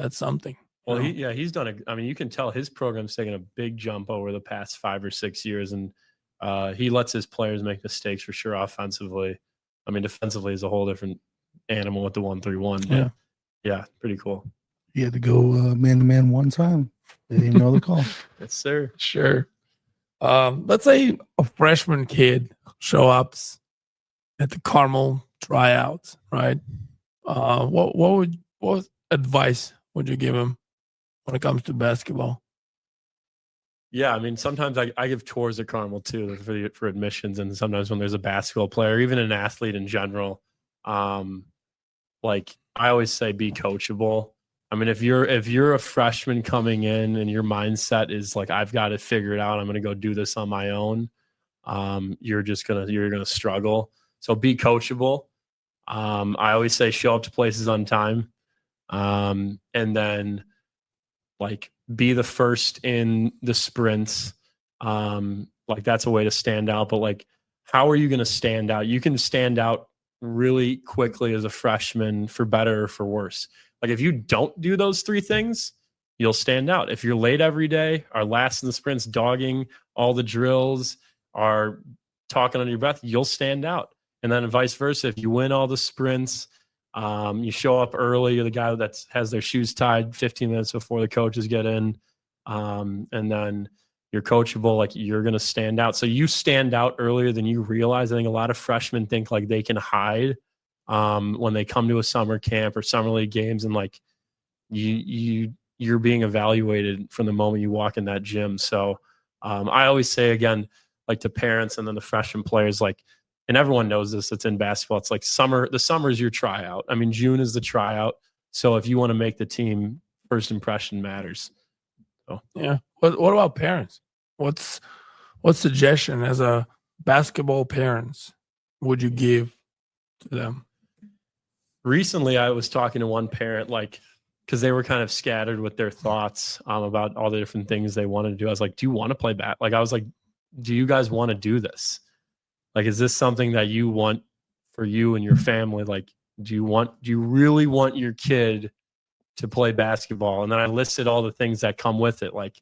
something. Well, he's done I mean, you can tell his program's taken a big jump over the past 5 or 6 years, and he lets his players make mistakes for sure offensively. I mean, defensively is a whole different animal with the 1-3-1. But yeah, pretty cool. He had to go man-to-man one time. They didn't know the call. Yes, sir. Sure. Let's say a freshman kid show up at the Carmel tryouts, right? What advice would you give him when it comes to basketball? Yeah, I mean, sometimes I give tours at Carmel too for admissions, and sometimes when there's a basketball player, even an athlete in general, like I always say, be coachable. I mean, if you're a freshman coming in and your mindset is like, I've got to figure it out, I'm going to go do this on my own, you're gonna struggle. So be coachable. I always say show up to places on time, and then like be the first in the sprints. Like that's a way to stand out. But like, how are you going to stand out? You can stand out really quickly as a freshman, for better or for worse. Like if you don't do those 3 things, you'll stand out. If you're late every day, are last in the sprints, dogging all the drills, are talking under your breath, you'll stand out. And then vice versa. If you win all the sprints, you show up early, you're the guy that has their shoes tied 15 minutes before the coaches get in, and then you're coachable, like you're going to stand out. So you stand out earlier than you realize. I think a lot of freshmen think like they can hide when they come to a summer camp or summer league games, and like you're being evaluated from the moment you walk in that gym. So I always say, again, like to parents and then the freshman players, like, and everyone knows this, it's in basketball, it's like the summer is your tryout. I mean, June is the tryout. So if you want to make the team, first impression matters. So yeah. What about parents? What suggestion as a basketball parents would you give to them? Recently, I was talking to one parent, like, because they were kind of scattered with their thoughts about all the different things they wanted to do. I was like, do you want to play bat? Like, I was like, do you guys want to do this? Like, is this something that you want for you and your family? Like, do you really want your kid to play basketball? And then I listed all the things that come with it. Like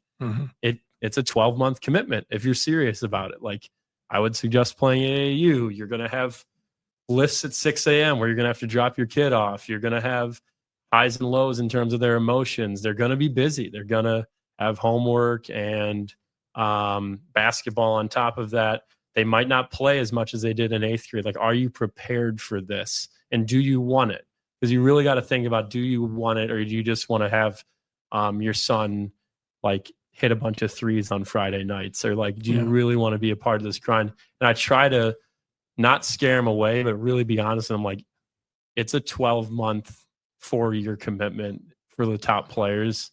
it's a 12-month commitment. If you're serious about it, like I would suggest playing AAU. You're going to have lifts at 6 a.m. where you're going to have to drop your kid off. You're going to have highs and lows in terms of their emotions. They're going to be busy. They're going to have homework and basketball on top of that. They might not play as much as they did in 8th grade. Like, are you prepared for this? And do you want it? because you really got to think about, do you want it, or do you just want to have your son like hit a bunch of threes on Friday nights, or like, do you really want to be a part of this grind? And I try to not scare him away, but really be honest. And I'm like, it's a 12-month, 4-year commitment for the top players.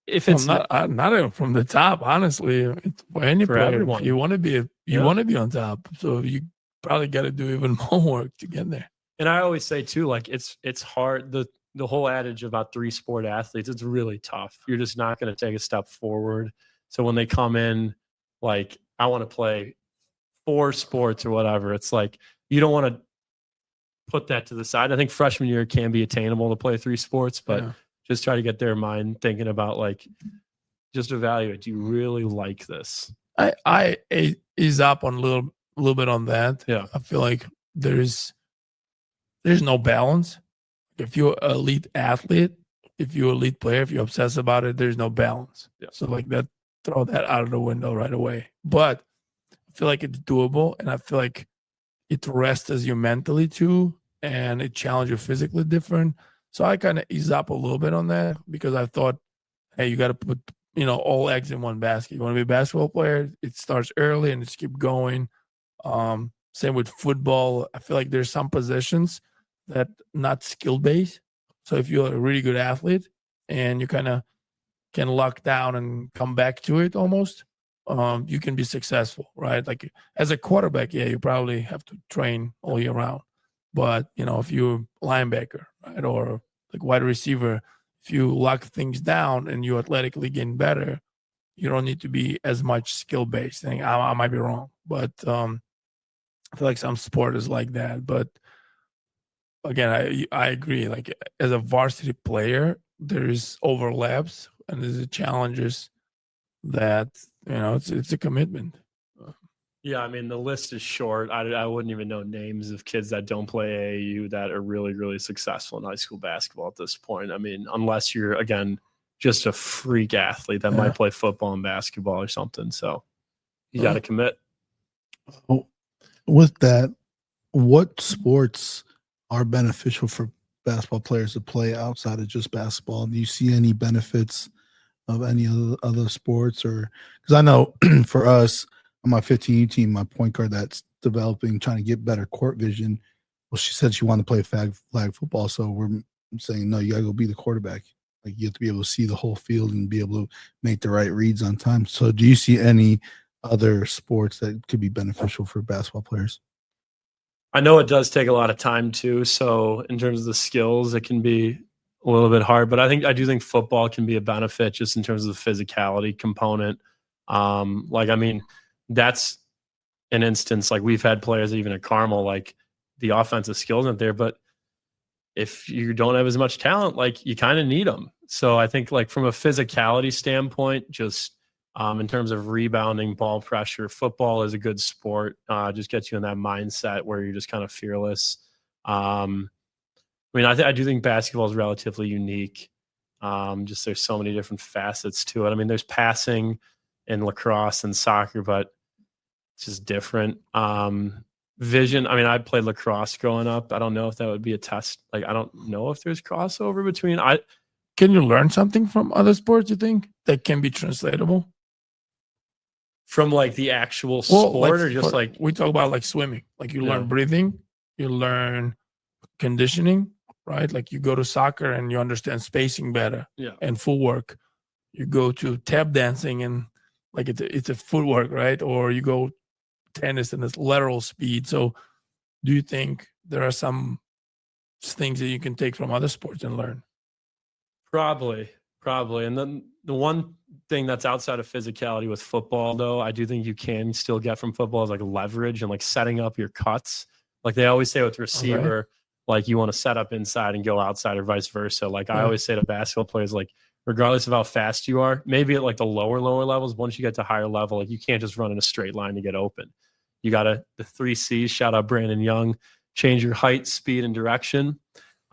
If it's not from the top, honestly, it's for any for player. everyone. You want to be want to be on top, so you probably got to do even more work to get there. And I always say too, like it's hard. The whole adage about 3-sport athletes, it's really tough. You're just not going to take a step forward. So when they come in, like, I want to play 4 sports or whatever, it's like you don't want to put that to the side. I think freshman year can be attainable to play 3 sports, but just try to get their mind thinking about, like, just evaluate. Do you really like this? I ease up on a little bit on that. Yeah. I feel like there's no balance. If you're an elite athlete, if you're an elite player, if you obsess about it, there's no balance. Yeah. So like that, throw that out of the window right away. But I feel like it's doable, and I feel like it rests you mentally too, and it challenges you physically different. So I kind of ease up a little bit on that, because I thought, hey, you got to put, all eggs in one basket. You want to be a basketball player, it starts early and just keep going. Same with football. I feel like there's some positions that not skill based. So if you're a really good athlete and you kind of can lock down and come back to it almost, you can be successful, right? Like as a quarterback, you probably have to train all year round. But, if you're a linebacker, right, or like wide receiver, if you lock things down and you athletically getting better, you don't need to be as much skill-based. I might be wrong, but I feel like some sport is like that. But again, I agree. Like as a varsity player, there's overlaps and there's challenges that, it's a commitment. Yeah, I mean, the list is short. I wouldn't even know names of kids that don't play AAU that are really, really successful in high school basketball at this point. I mean, unless you're, again, just a freak athlete that might play football and basketball or something. So you got to commit. With that, what sports are beneficial for basketball players to play outside of just basketball? Do you see any benefits of any other sports? Or because I know for us, on my 15U team, my point guard that's developing, trying to get better court vision. Well, she said she wanted to play flag football. So we're saying, no, you got to go be the quarterback. Like you have to be able to see the whole field and be able to make the right reads on time. So do you see any other sports that could be beneficial for basketball players? I know it does take a lot of time too. So in terms of the skills, it can be a little bit hard, but I do think football can be a benefit just in terms of the physicality component. That's an instance, like we've had players even at Carmel, like the offensive skills aren't there, but if you don't have as much talent, like you kind of need them. So I think like from a physicality standpoint, just in terms of rebounding, ball pressure, football is a good sport. Just gets you in that mindset where you're just kind of fearless. I do think basketball is relatively unique. Just there's so many different facets to it. I mean, there's passing in lacrosse and soccer, but it's just different. Vision. I mean, I played lacrosse growing up. I don't know if that would be a test. Like, I don't know if there's crossover between. Can you learn something from other sports, you think, that can be translatable? From like the actual sport, or just like we talk about like swimming, like you learn breathing, you learn conditioning, right? Like you go to soccer and you understand spacing better and footwork. You go to tap dancing and like it's a footwork, right? Or you go tennis and it's lateral speed. So do you think there are some things that you can take from other sports and learn? Probably. And then the one thing that's outside of physicality with football, though, I do think you can still get from football is like leverage and like setting up your cuts. Like they always say with receiver, like you want to set up inside and go outside or vice versa. Like I always say to basketball players, like regardless of how fast you are, maybe at like the lower levels, once you get to higher level, like you can't just run in a straight line to get open. You got the 3 C's, shout out Brandon Young, change your height, speed, and direction.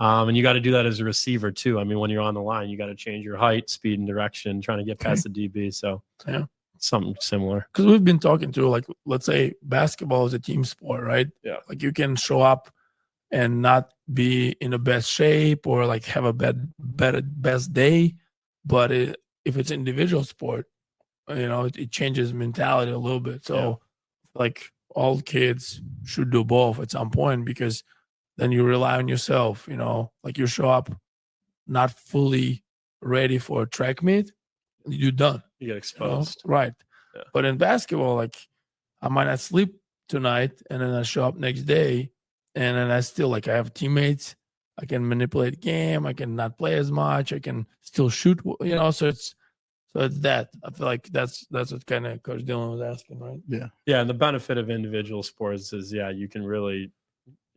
And you got to do that as a receiver too. I mean, when you're on the line, you got to change your height, speed, and direction, trying to get past the DB. So something similar. Because we've been talking to, like, let's say basketball is a team sport, right? Yeah. Like you can show up and not be in the best shape or like have a best day. But if it's individual sport, it changes mentality a little bit. So like all kids should do both at some point, because then you rely on yourself, like you show up not fully ready for a track meet, you're done. You get exposed. Right. Yeah. But in basketball, like I might not sleep tonight and then I show up next day and then I still I have teammates. I can manipulate the game. I can not play as much. I can still shoot, so it's that. I feel like that's what kind of Coach Dillon was asking, right? Yeah. Yeah. And the benefit of individual sports is, you can really,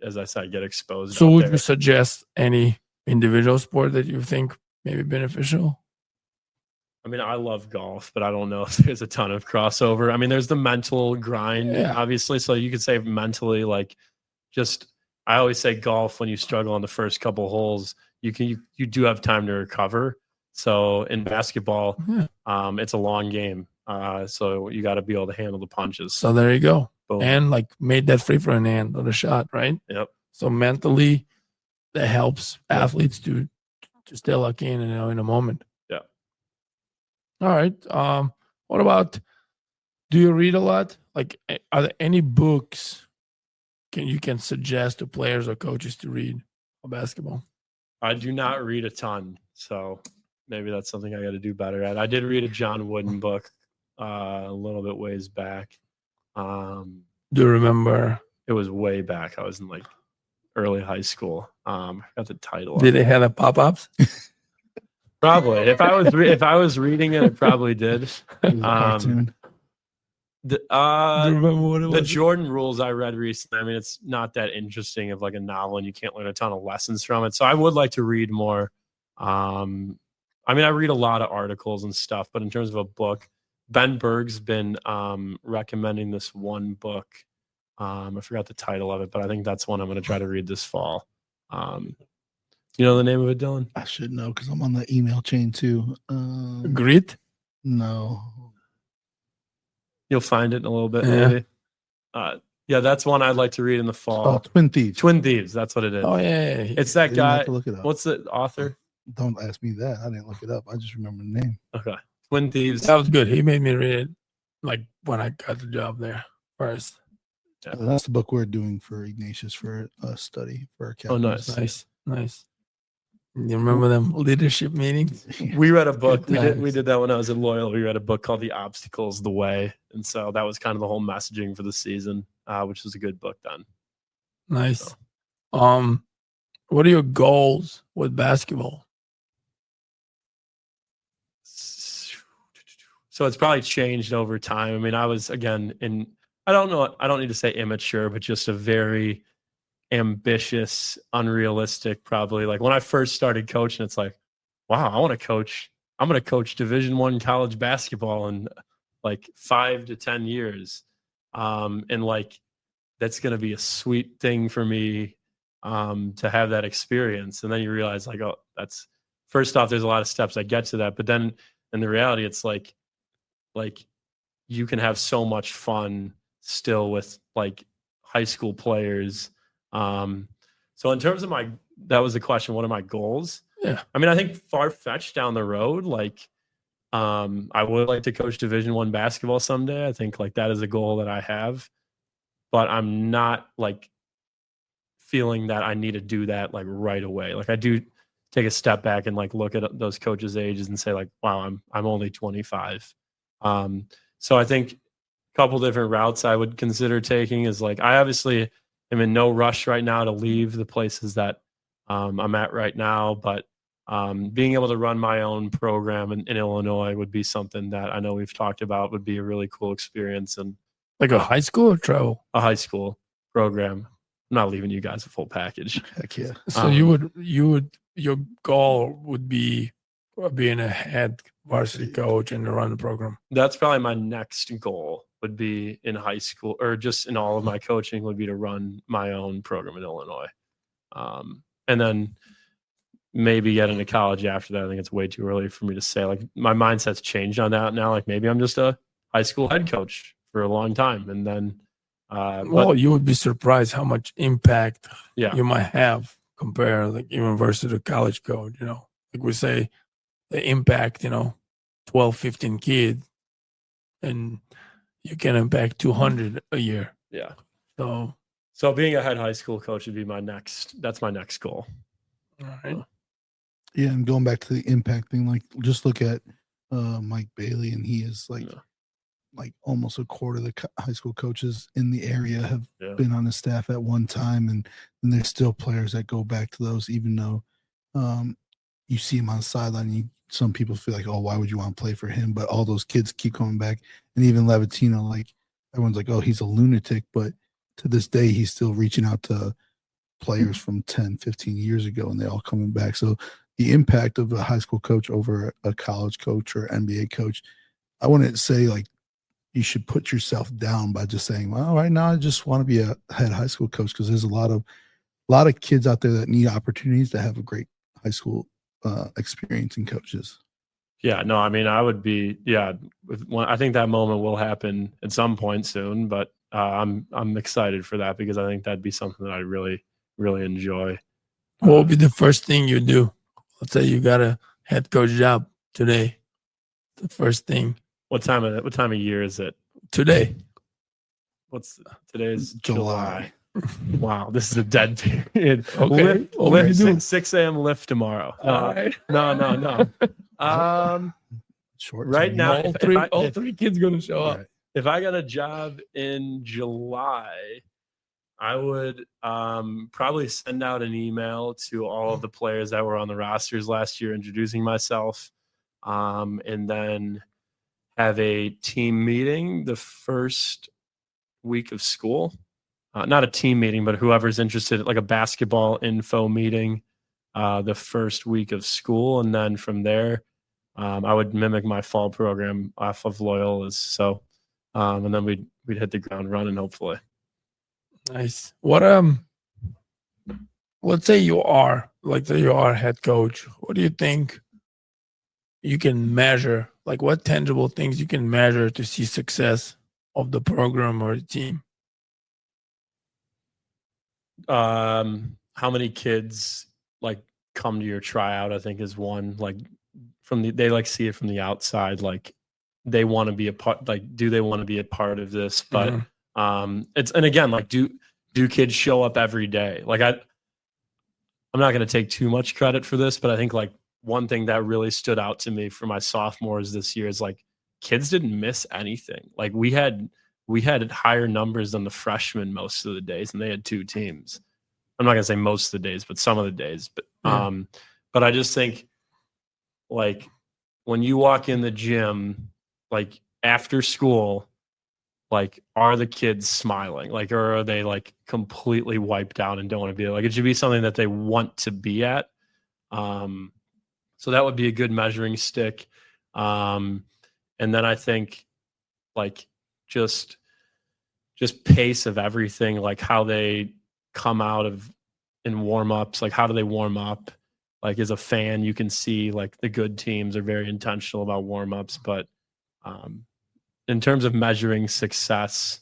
as I said, get exposed. So would you suggest any individual sport that you think may be beneficial? I mean, I love golf, but I don't know if there's a ton of crossover. I mean, there's the mental grind, obviously. So you could say mentally, I always say golf, when you struggle on the first couple holes, you do have time to recover. So in basketball, it's a long game. So you got to be able to handle the punches. So there you go. Boom. And made that free throw in hand or the shot, right? Yep. So mentally, that helps athletes to stay lucky in a moment. Yeah. All right. What about, do you read a lot? Like, are there any books you can suggest to players or coaches to read for basketball? I do not read a ton, so maybe that's something I got to do better at. I did read a John Wooden book a little bit ways back. Do you remember? It was way back. I was in early high school. I got the title. Did it have the pop-ups? Probably. If I was reading it, it probably did. Cartoon. Do you remember what it was? The Jordan Rules I read recently. I mean, it's not that interesting of a novel, and you can't learn a ton of lessons from it. So I would like to read more. I mean, I read a lot of articles and stuff, but in terms of a book, Ben Berg's been recommending this one book. I forgot the title of it, but I think that's one I'm going to try to read this fall. You know the name of it, Dylan? I should know because I'm on the email chain too. Grit? No. You'll find it in a little bit, maybe. Yeah, that's one I'd like to read in the fall. Oh, Twin Thieves. Twin Thieves, that's what it is. Oh, yeah. It's that guy. Look it up. What's the author? Don't ask me that. I didn't look it up. I just remember the name. Okay. Twin Thieves. That was good. He made me read it when I got the job there first. Yeah. That's the book we're doing for Ignatius for a study for our captains. Oh, Nice. You remember them leadership meetings? We read a book. Good We did that when I was at Loyal. We read a book called The Obstacle's the Way. And so that was kind of the whole messaging for the season, which was a good book then. Nice. So. What are your goals with basketball? So it's probably changed over time. I mean, I was, again, I don't need to say immature, but just a very ambitious, unrealistic, probably. Like when I first started coaching, it's like, wow, I'm going to coach Division I college basketball in 5 to 10 years. And that's going to be a sweet thing for me to have that experience. And then you realize that's first off, there's a lot of steps that get to that. But then in the reality, it's like you can have so much fun still with high school players. So in terms of that was the question, what are my goals? Yeah. I mean, I think far-fetched down the road, I would like to coach Division I basketball someday. I think that is a goal that I have, but I'm not feeling that I need to do that right away. I do take a step back and look at those coaches' ages and say wow, I'm only 25. So I think a couple different routes I would consider taking is I obviously am in no rush right now to leave the places that I'm at right now, but being able to run my own program in Illinois would be something that I know we've talked about would be a really cool experience. And a high school or travel? A high school program. I'm not leaving you guys a full package. Heck yeah. So your goal would be being a head varsity coach and to run the program. That's probably my next goal, would be in high school, or just in all of my coaching, would be to run my own program in Illinois. And then maybe get into college after that. I think it's way too early for me to say. My mindset's changed on that now. Maybe I'm just a high school head coach for a long time, and then But you would be surprised how much impact yeah, you might have compared, like, even versus a college coach. Like we say, the impact, 12, 15 kids, and you can impact 200 a year. yeah. So being a head high school coach would be that's my next goal. all right. Yeah, and going back to the impact thing, like just look at Mike Bailey, and he is like almost a quarter of the high school coaches in the area have been on the staff at one time, and there's still players that go back to those, even though you see him on the sideline. Some people feel like, oh, why would you want to play for him? But all those kids keep coming back, and even Levatino, like everyone's like, oh, he's a lunatic, but to this day, he's still reaching out to players from 10, 15 years ago, and they're all coming back. So the impact of a high school coach over a college coach or NBA coach, I wouldn't say like you should put yourself down by just saying, well, right now I just want to be a head high school coach, because there's a lot of kids out there that need opportunities to have a great high school experience and coaches. Yeah, no, I mean, I would be, I think that moment will happen at some point soon, but I'm excited for that, because I think that'd be something that I really, really enjoy. What would be the first thing you do? Let's say you got a head coach job today. The first thing. What time of year is it? Today. Today's July. Wow, this is a dead period. Okay. Lift, 6 a.m. lift tomorrow. All right. No. Short right now, all three kids going to show up. If I got a job in July, I would probably send out an email to all of the players that were on the rosters last year, introducing myself, and then have a team meeting the first week of school. Not a team meeting, but whoever's interested, like a basketball info meeting the first week of school. And then from there, I would mimic my fall program off of Loyola's. So, and then we'd hit the ground running, hopefully. Nice. What let's say you are head coach. What do you think you can measure? Like, what tangible things you can measure to see success of the program or the team? How many kids like come to your tryout, I think, is one. Like they like see it from the outside, like they want to be a part, like do they want to be a part of this? But it's, and again, like do kids show up every day? Like I'm not going to take too much credit for this, but I think like one thing that really stood out to me for my sophomores this year is like kids didn't miss anything. Like we had higher numbers than the freshmen most of the days, and they had 2 teams. I'm not gonna say most of the days, but some of the days. But I just think like when you walk in the gym, like after school, like are the kids smiling? Like, or are they like completely wiped out and don't want to be there? Like it should be something that they want to be at. So that would be a good measuring stick. And then I think like just pace of everything, like how they come out of in warm-ups, like how do they warm up? Like as a fan, you can see like the good teams are very intentional about warm-ups, but in terms of measuring success,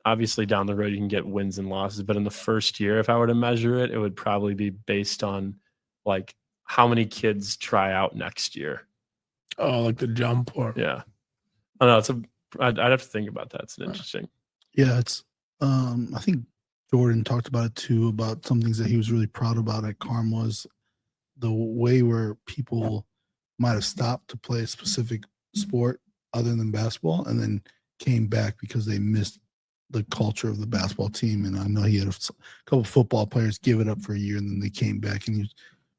obviously down the road you can get wins and losses, but in the first year, if I were to measure it, it would probably be based on like how many kids try out next year. Oh, like the jump or yeah. I don't know. I'd have to think about that. It's interesting. Yeah, it's. I think Jordan talked about it too. About some things that he was really proud about at Carm was the way where people might have stopped to play a specific sport other than basketball, and then came back because they missed the culture of the basketball team. And I know he had a couple of football players give it up for a year, and then they came back, and he was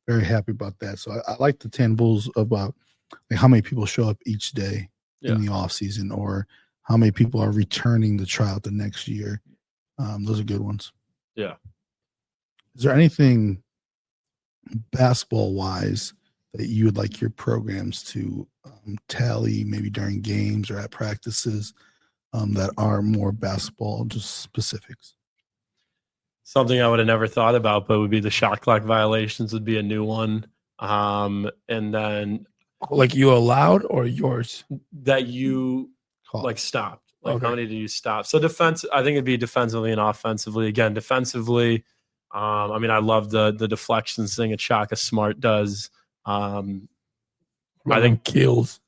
very happy about that. So I like the tangibles about like how many people show up each day in the off season, or how many people are returning to try out the next year. Those are good ones. Yeah. Is there anything basketball wise that you would like your programs to tally maybe during games or at practices that are more basketball, just specifics? Something I would have never thought about, but would be the shot clock violations would be a new one. And then like you allowed or yours? That you call? Like stopped. Like Okay. how many do you stop? So defense, I think it'd be defensively and offensively. Again, defensively, I mean, I love the deflections thing that Shaka Smart does. I think kills.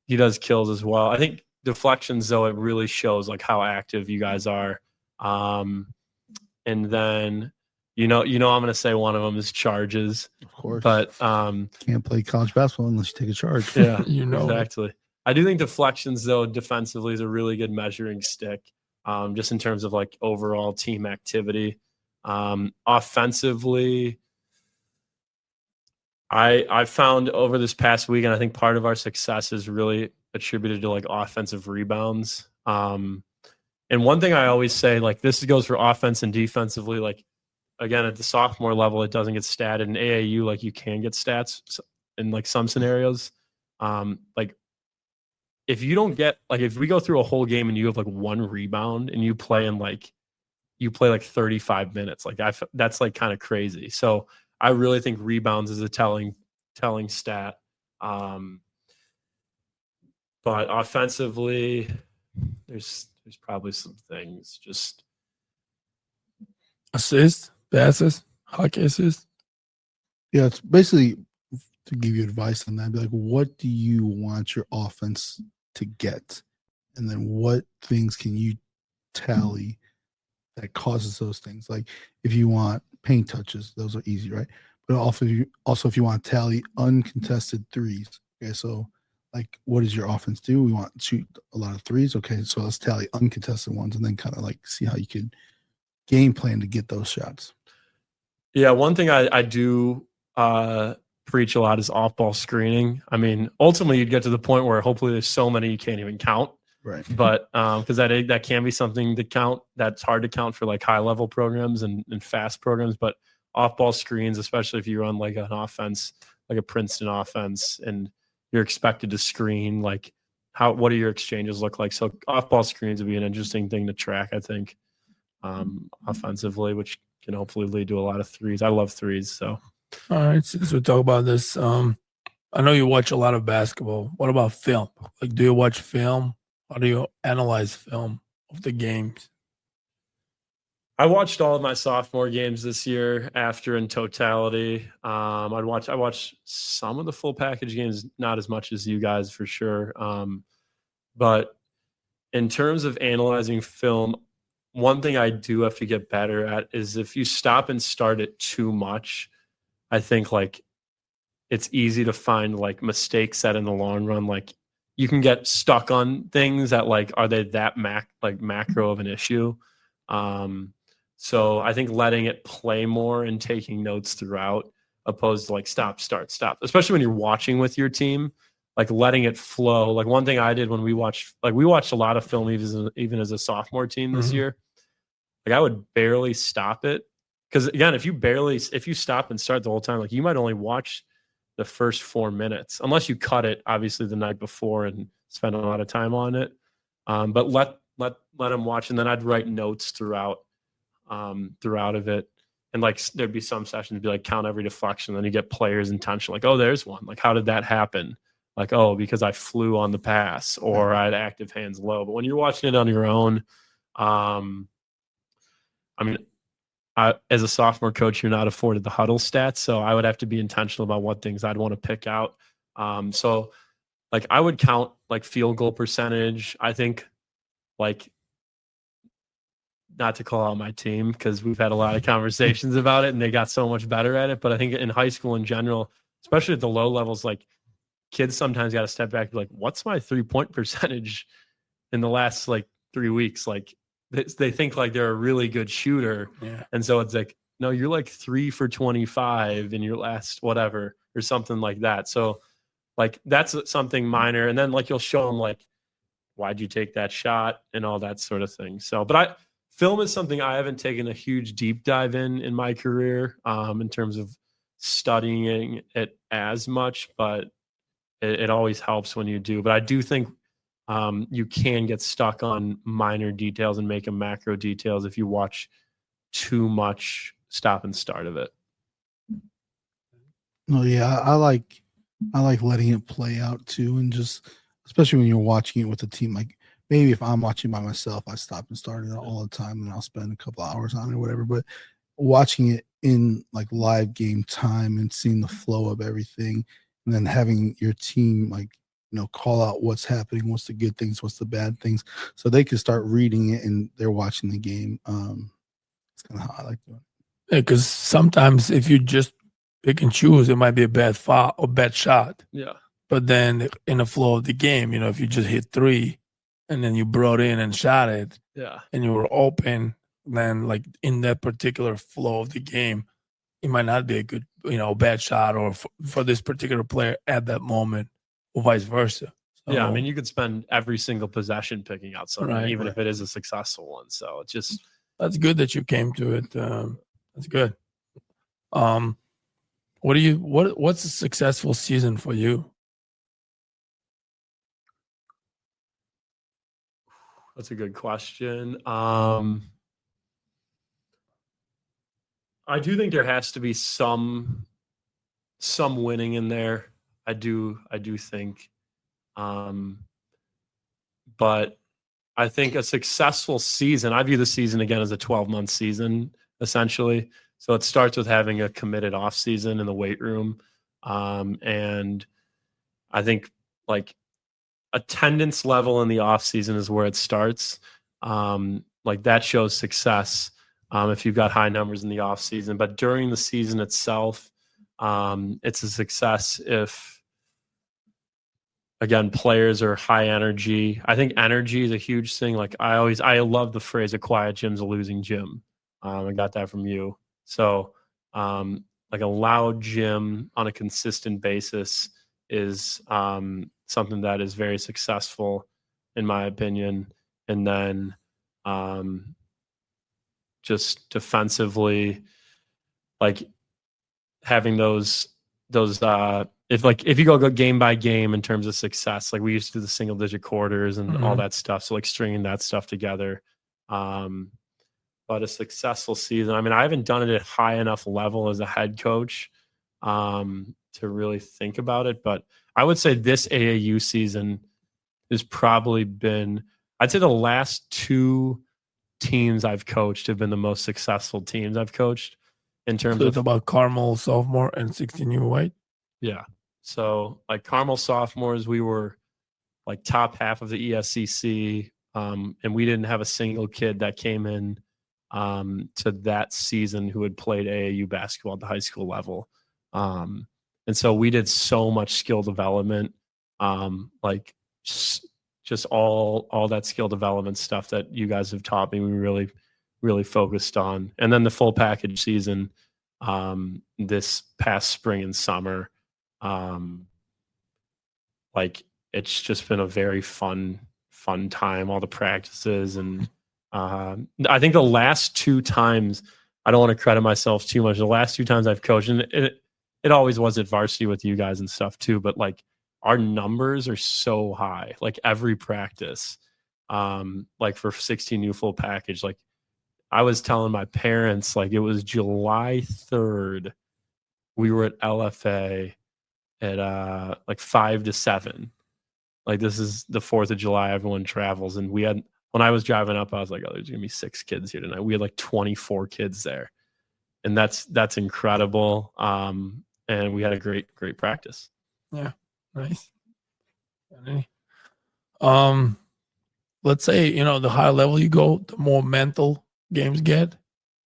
he does kills as well. I think deflections, though, it really shows like how active you guys are. And then I'm going to say one of them is charges. Of course. But can't play college basketball unless you take a charge. Yeah, exactly. Exactly. I do think deflections, though, defensively is a really good measuring stick, just in terms of like overall team activity. Offensively, I found over this past weekend, I think part of our success is really attributed to like offensive rebounds. And one thing I always say, like this goes for offense and defensively, like again, at the sophomore level, it doesn't get statted. In AAU, like you can get stats in like some scenarios. Like if you don't get, like if we go through a whole game and you have like one rebound and you play like 35 minutes, like that's like kind of crazy. So I really think rebounds is a telling stat. But offensively, there's probably some things, just assists, passes, hockey assists. Yeah, it's basically to give you advice on that. Be like, what do you want your offense to get, and then what things can you tally that causes those things? Like if you want paint touches, those are easy, right? But also if you want to tally uncontested threes, okay, so like what does your offense do? We want to shoot a lot of threes, okay, so let's tally uncontested ones and then kind of like see how you can game plan to get those shots. Yeah, one thing I do preach a lot is off-ball screening. I mean, ultimately you'd get to the point where hopefully there's so many you can't even count. Right. But because that can be something to count. That's hard to count for like high-level programs and fast programs. But off-ball screens, especially if you run like an offense, like a Princeton offense, and you're expected to screen, like what do your exchanges look like? So off-ball screens would be an interesting thing to track, I think, offensively, which can hopefully lead to a lot of threes. I love threes. So, all right, since we talk about this, I know you watch a lot of basketball. What about film? Like, do you watch film? How do you analyze film of the games? I watched all of my sophomore games this year after in totality. I watched some of the full package games, not as much as you guys for sure. But in terms of analyzing film, one thing I do have to get better at is if you stop and start it too much, I think like it's easy to find like mistakes that in the long run, like you can get stuck on things that like, are they that macro of an issue? So I think letting it play more and taking notes throughout, opposed to like stop, start, stop, especially when you're watching with your team, like letting it flow. Like one thing I did when we watched a lot of film even as a sophomore team this year. Like I would barely stop it. Because again, if you stop and start the whole time, like you might only watch the first 4 minutes, unless you cut it obviously the night before and spend a lot of time on it. But let them watch, and then I'd write notes throughout of it. And like there'd be some sessions be like count every deflection, then you get players' intention, like, oh, there's one. Like, how did that happen? Like, oh, because I flew on the pass or I had active hands low. But when you're watching it on your own, I mean, as a sophomore coach, you're not afforded the huddle stats, so I would have to be intentional about what things I'd want to pick out. So like I would count like field goal percentage. I think like, not to call out my team because we've had a lot of conversations about it and they got so much better at it. But I think in high school in general, especially at the low levels, like kids sometimes got to step back and be like, what's my 3-point percentage in the last like 3 weeks? Like they think like they're a really good shooter. Yeah. And so it's like, no, you're like 3 for 25 in your last whatever or something like that. So like that's something minor. And then like you'll show them like, why'd you take that shot and all that sort of thing. So, but film is something I haven't taken a huge deep dive in my career in terms of studying it as much, but it always helps when you do. But I do think you can get stuck on minor details and make them macro details if you watch too much stop and start of it. No, yeah, I like letting it play out too, and just especially when you're watching it with a team. Like maybe if I'm watching by myself, I stop and start it all the time, and I'll spend a couple hours on it or whatever. But watching it in like live game time and seeing the flow of everything, and then having your team like, call out what's happening, what's the good things, what's the bad things, so they can start reading it and they're watching the game. It's kind of how I like doing it. Yeah, because sometimes if you just pick and choose, it might be a bad foul or bad shot. Yeah. But then in the flow of the game, if you just hit 3 and then you brought in and shot it, yeah, and you were open, then like in that particular flow of the game, it might not be a good, bad shot or for this particular player at that moment, or vice versa. So, yeah, I mean, you could spend every single possession picking out something, Right, even right. if it is a successful one. So it's just that's good that you came to it. That's good. What's a successful season for you? That's a good question. I do think there has to be some winning in there. I do think, but I think a successful season, I view the season again as a 12-month season, essentially. So it starts with having a committed off season in the weight room. And I think like attendance level in the off season is where it starts. Like that shows success if you've got high numbers in the off season, but during the season itself, it's a success if, again, players are high energy. I think energy is a huge thing. Like I love the phrase "a quiet gym's a losing gym." I got that from you. So like a loud gym on a consistent basis is something that is very successful in my opinion. And then just defensively, like having those if you go game by game in terms of success, like we used to do the single digit quarters and all that stuff. So like stringing that stuff together. But a successful season, I mean, I haven't done it at high enough level as a head coach to really think about it. But I would say this AAU season has probably been, I'd say the last 2 teams I've coached have been the most successful teams I've coached in terms of about Carmel sophomore and 16U White. Yeah. So like Carmel sophomores, we were like top half of the ESCC. And we didn't have a single kid that came in to that season who had played AAU basketball at the high school level. And so we did so much skill development, like just all that skill development stuff that you guys have taught me. We really, really focused on. And then the full package season this past spring and summer, like it's just been a very fun time, all the practices. And I think the last 2 times, I don't want to credit myself too much, the last 2 times I've coached, and it always was at varsity with you guys and stuff too, but like our numbers are so high, like every practice, like for 16U full package, like I was telling my parents, like it was July 3rd, we were at LFA at like 5 to 7. Like this is the 4th of July, everyone travels. And we had, when I was driving up, I was like, oh, there's going to be 6 kids here tonight. We had like 24 kids there. And that's incredible. And we had a great practice. Yeah. Nice. Let's say, the higher level you go, the more mental games get.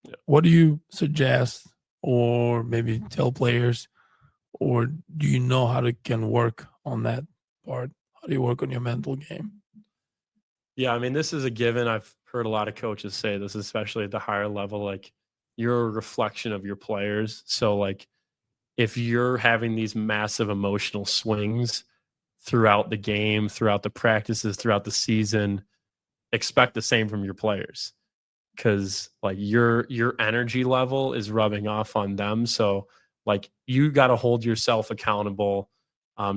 Yeah. What do you suggest or maybe tell players, or do you know how to can work on that part? How do you work on your mental game? Yeah, I mean, this is a given. I've heard a lot of coaches say this, especially at the higher level, like you're a reflection of your players. So like if you're having these massive emotional swings throughout the game, throughout the practices, throughout the season, expect the same from your players, because like your energy level is rubbing off on them. So like you got to hold yourself accountable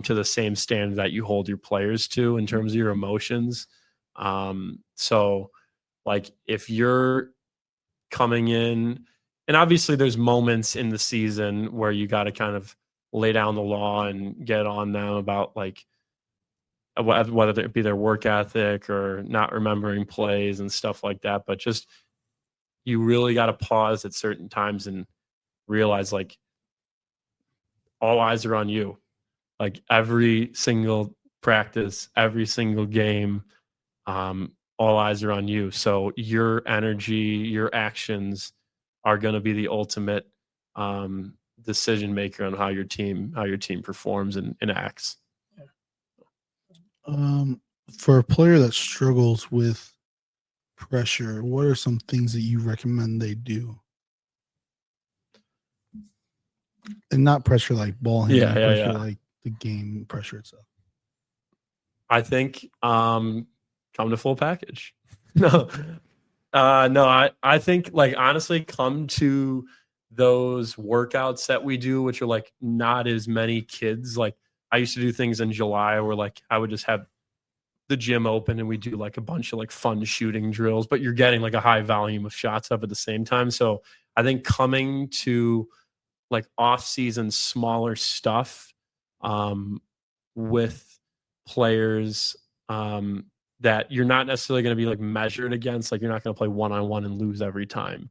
to the same standard that you hold your players to in terms of your emotions. So like if you're coming in, and obviously there's moments in the season where you got to kind of lay down the law and get on them about like whether it be their work ethic or not remembering plays and stuff like that. But just, you really got to pause at certain times and realize, like, all eyes are on you. Like, every single practice, every single game, all eyes are on you. So your energy, your actions are going to be the ultimate decision maker on how your team performs and acts. For a player that struggles with pressure, what are some things that you recommend they do? And not pressure like ball handling, pressure like the game pressure itself. I think come to full package. No, I think, like, honestly, come to those workouts that we do, which are like not as many kids. Like, I used to do things in July where, like, I would just have the gym open and we do like a bunch of like fun shooting drills, but you're getting like a high volume of shots up at the same time. So I think coming to like off-season smaller stuff with players that you're not necessarily going to be like measured against. Like, you're not going to play one-on-one and lose every time,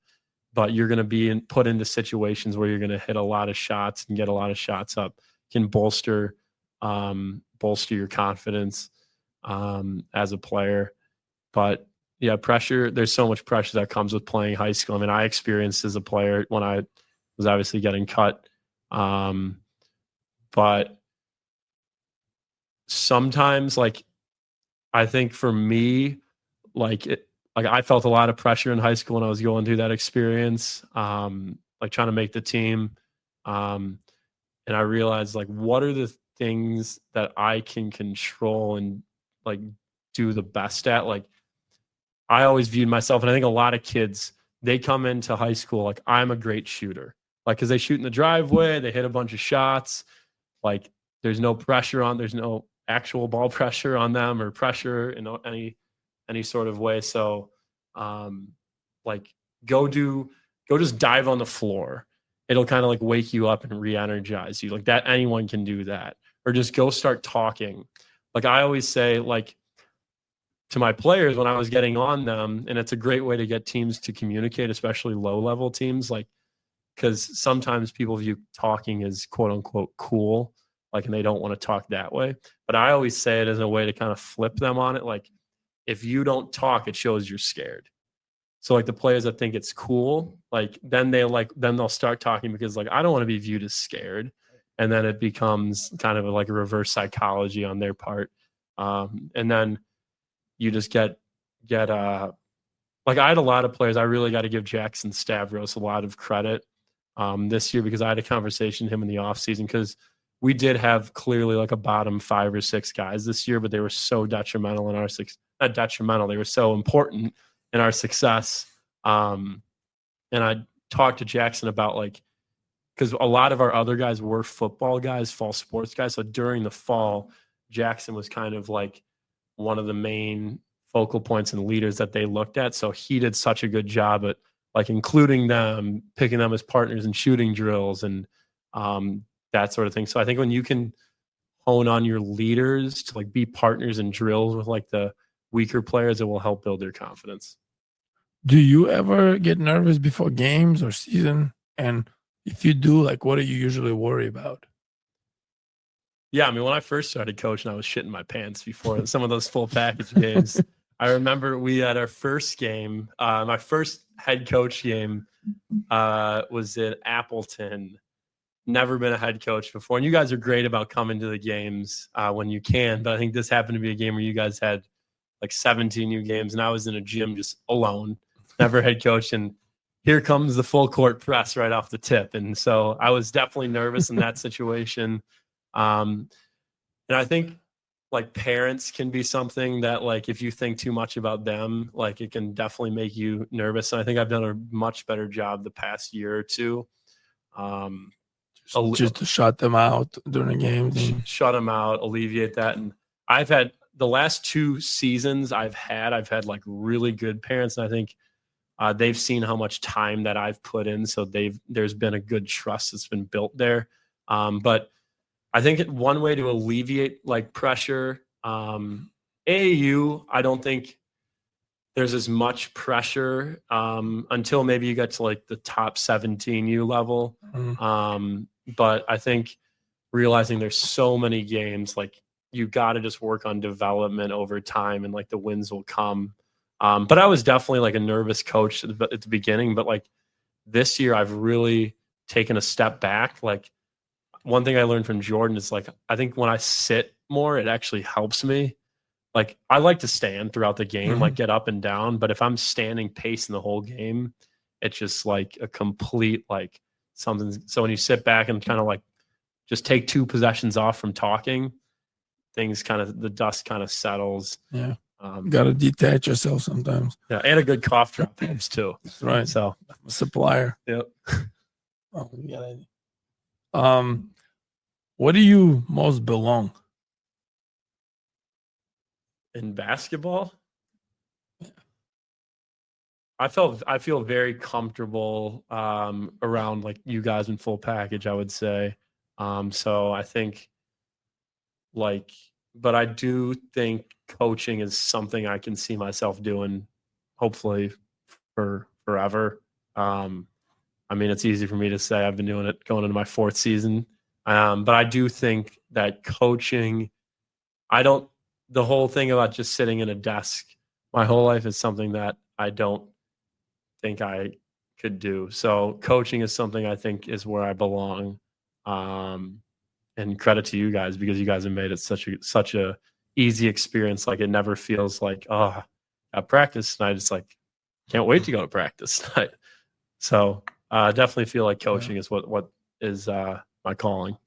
but you're going to be put into situations where you're going to hit a lot of shots and get a lot of shots up, can bolster your confidence as a player. But yeah, pressure, there's so much pressure that comes with playing high school. I mean, I experienced as a player when I was obviously getting cut. But sometimes, like, I think for me, like I felt a lot of pressure in high school when I was going through that experience, like trying to make the team. And I realized, like, what are the things that I can control and like do the best at? Like, I always viewed myself, and I think a lot of kids, they come into high school like, I'm a great shooter, like, because they shoot in the driveway, they hit a bunch of shots, like, there's no actual ball pressure on them or pressure in any sort of way. So like, go just dive on the floor. It'll kind of like wake you up and re-energize you, like that. Anyone can do that. Or just go start talking. Like, I always say, like, to my players when I was getting on them, and it's a great way to get teams to communicate, especially low level teams, like, because sometimes people view talking as quote unquote cool, like, and they don't want to talk that way. But I always say it as a way to kind of flip them on it. Like, if you don't talk, it shows you're scared. So like, the players that think it's cool, like, then they'll start talking, because like, I don't want to be viewed as scared. And then it becomes kind of like a reverse psychology on their part. And then you just get like, I had a lot of players. I really got to give Jackson Stavros a lot of credit this year, because I had a conversation with him in the off season, because we did have clearly like a bottom 5 or 6 guys this year, but they were so detrimental in our not detrimental. They were so important in our success. And I talked to Jackson about, like, because a lot of our other guys were football guys, fall sports guys. So during the fall, Jackson was kind of like one of the main focal points and leaders that they looked at. So he did such a good job at like including them, picking them as partners in shooting drills and that sort of thing. So I think when you can hone on your leaders to like be partners in drills with like the weaker players, it will help build their confidence. Do you ever get nervous before games or season? And if you do, like, what do you usually worry about? Yeah, I mean, when I first started coaching, I was shitting my pants before some of those full package games. I remember we had our first game, my first head coach game was in Appleton. Never been a head coach before. And you guys are great about coming to the games when you can. But I think this happened to be a game where you guys had like 17 new games, and I was in a gym just alone, never head coach. And here comes the full court press right off the tip. And so I was definitely nervous in that situation. And I think like parents can be something that, like, if you think too much about them, like, it can definitely make you nervous. And I think I've done a much better job the past year or two. Just to shut them out during the games. Shut them out, alleviate that. And I've had the last 2 seasons I've had like really good parents. And I think they've seen how much time that I've put in. So there's been a good trust that's been built there. But I think one way to alleviate like pressure AAU, I don't think there's as much pressure until maybe you get to like the top 17U level. But I think realizing there's so many games, like you got to just work on development over time, and like the wins will come. But I was definitely like a nervous coach at the beginning, but like this year I've really taken a step back. Like one thing I learned from Jordan is like, I think when I sit more, it actually helps me. Like I like to stand throughout the game, like get up and down. But if I'm standing pacing the whole game, it's just like a complete like something. So when you sit back and kind of like just take 2 possessions off from talking, things kind of, the dust kind of settles. Yeah. Got to detach yourself sometimes. Yeah. And a good cough drop helps too. That's right. So supplier. Yep. Oh, we got it. What do you most belong? In basketball, I feel very comfortable around like you guys in full package, I would say. So I think like, but I do think coaching is something I can see myself doing, hopefully for forever. I mean, it's easy for me to say. I've been doing it going into my 4th season. But I do think that coaching, the whole thing about just sitting in a desk my whole life is something that I don't think I could do. So coaching is something I think is where I belong. And credit to you guys, because you guys have made it such a easy experience. Like it never feels like, oh, I practice and I just like can't wait to go to practice tonight. So definitely feel like coaching is what is my calling.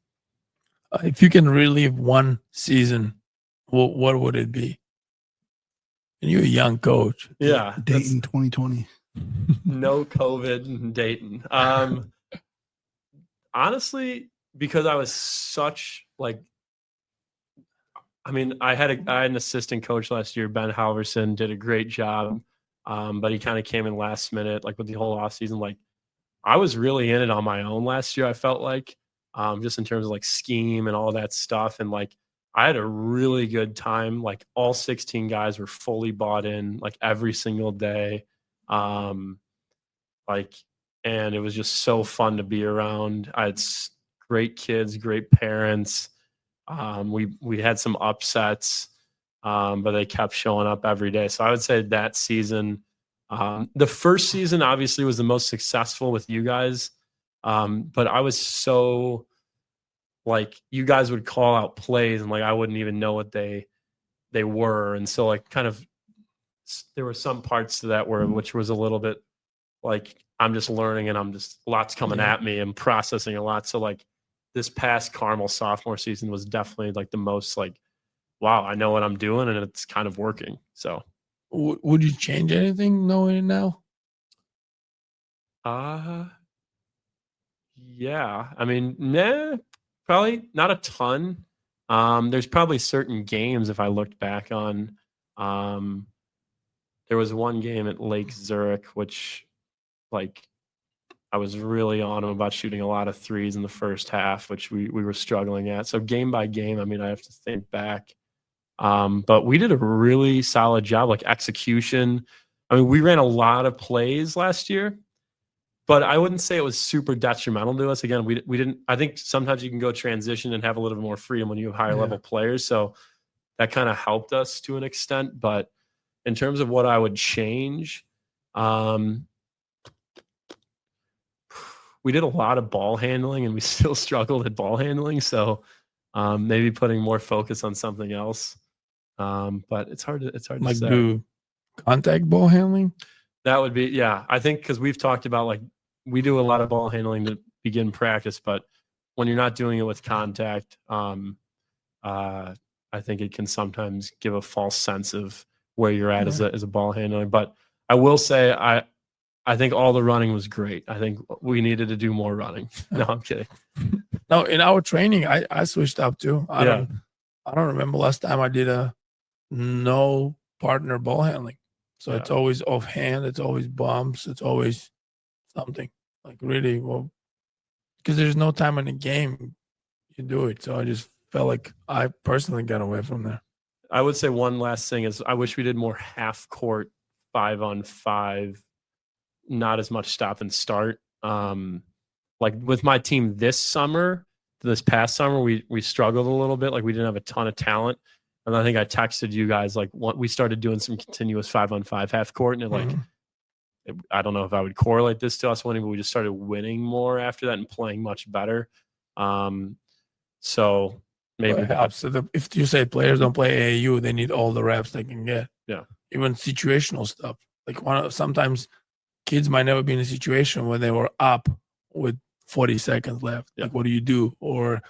If you can relive one season, what would it be? And you're a young coach. Yeah. Dayton 2020. No COVID in Dayton. Honestly, because I was such like, I mean, I had an assistant coach last year, Ben Halverson, did a great job. But he kind of came in last minute, like with the whole off season. Like I was really in it on my own last year, I felt like, just in terms of like scheme and all that stuff. And like, I had a really good time. Like all 16 guys were fully bought in, like every single day. Like, and it was just so fun to be around. I had great kids, great parents. We had some upsets, but they kept showing up every day. So I would say that season, the first season obviously was the most successful with you guys. But I was so like, you guys would call out plays and like, I wouldn't even know what they were. And so like kind of, there were some parts to that which was a little bit like, I'm just learning and I'm just lots coming at me and processing a lot. So like this past Carmel sophomore season was definitely like the most like, wow, I know what I'm doing and it's kind of working. So would you change anything knowing it now? Yeah. I mean, nah, probably not a ton. There's probably certain games if I looked back on. There was one game at Lake Zurich, which like I was really on him about shooting a lot of threes in the first half, which we were struggling at. So game by game, I mean, I have to think back. But we did a really solid job, like execution. I mean, we ran a lot of plays last year, but I wouldn't say it was super detrimental to us. Again, we didn't. I think sometimes you can go transition and have a little bit more freedom when you have higher level players. So that kind of helped us to an extent. But in terms of what I would change, we did a lot of ball handling and we still struggled at ball handling. So maybe putting more focus on something else. But it's hard to like say. do contact ball handling. That would be, yeah. I think because we've talked about like we do a lot of ball handling to begin practice, but when you're not doing it with contact, I think it can sometimes give a false sense of where you're at as a ball handler. But I will say I think all the running was great. I think we needed to do more running. No, I'm kidding. No, in our training, I switched up too. I don't remember last time I did a no partner ball handling. So it's always offhand, it's always bumps, it's always something like really well, because there's no time in the game you do it. So I just felt like I personally got away from there. I would say one last thing is I wish we did more half court 5-on-5, not as much stop and start. Like with my team this past summer, we struggled a little bit. Like we didn't have a ton of talent. And I think I texted you guys, like we started doing some continuous 5-on-5 half court, and I don't know if I would correlate this to us winning, but we just started winning more after that and playing much better. So maybe it helps. So if you say players don't play AAU, they need all the reps they can get. Yeah. Even situational stuff. Like sometimes kids might never be in a situation where they were up with 40 seconds left. Yeah. Like, what do you do? Or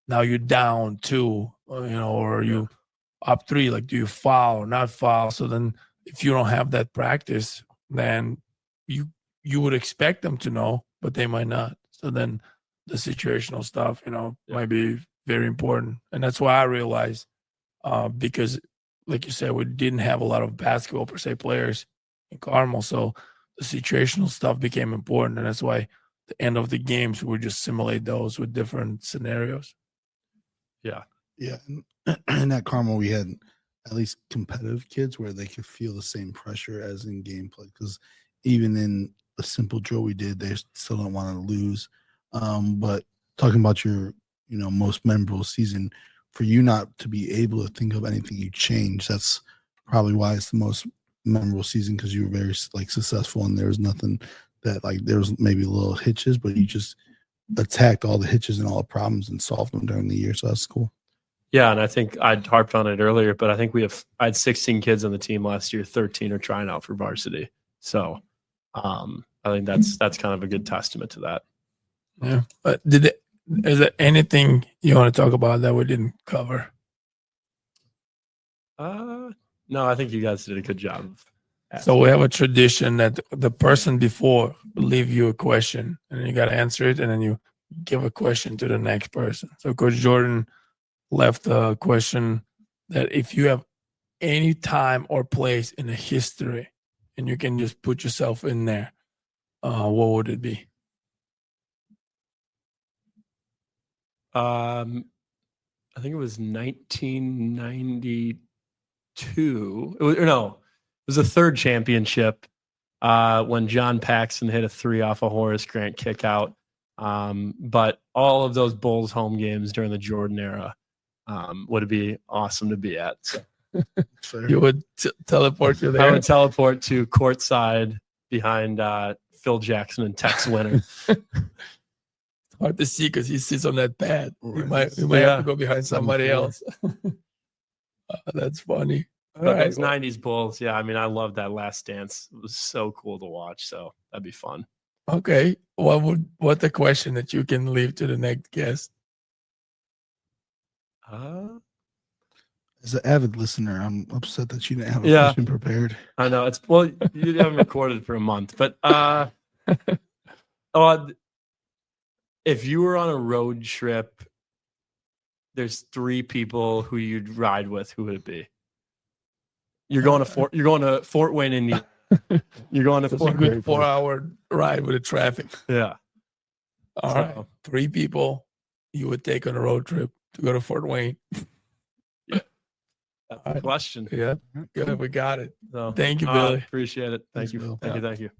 now you're down 2, or you up 3. Like, do you foul or not foul? So then if you don't have that practice, then you would expect them to know, but they might not. So then the situational stuff, might be very important. And that's why I realized, because like you said, we didn't have a lot of basketball per se players in Carmel. So the situational stuff became important. And that's why the end of the games, we would just simulate those with different scenarios. Yeah. Yeah. And at Carmel, we had at least competitive kids where they could feel the same pressure as in gameplay. Because even in a simple drill we did, they still don't want to lose. But talking about your, most memorable season, for you not to be able to think of anything you changed, that's probably why it's the most memorable season, because you were very successful and there was nothing that there was maybe little hitches, but you just attacked all the hitches and all the problems and solved them during the year. So that's cool. Yeah, and I think I'd harped on it earlier, but I think I had 16 kids on the team last year. 13 are trying out for varsity. So I think that's kind of a good testament to that. Yeah. But is there anything you want to talk about that we didn't cover? No, I think you guys did a good job. So we have a tradition that the person before will leave you a question, and then you got to answer it, and then you give a question to the next person. So Coach Jordan left a question that if you have any time or place in the history and you can just put yourself in there, what would it be? I think it was 1992. It was the third championship when John Paxson hit a 3 off a Horace Grant kick out. But all of those Bulls home games during the Jordan era would be awesome to be at. So. You would teleport you there? I would teleport to courtside behind Phil Jackson and Tex Winter. Hard to see because he sits on that pad. We might have to go behind somebody else. That's funny. Those 90s Bulls, yeah. I mean, I love that last dance. It was so cool to watch. So that'd be fun. Okay. What the question that you can leave to the next guest? As an avid listener, I'm upset that you didn't have a question prepared. I know you haven't recorded for a month, but if you were on a road trip, there's 3 people who you'd ride with. Who would it be? You're going to Fort Wayne, Indiana. You're going to a good 4-hour ride with the traffic. Yeah. All right. 3 people you would take on a road trip to go to Fort Wayne. That's a question. Yeah. Good. We got it. So, thank you, Billy. Appreciate it. Thank you. Bill. Thank you.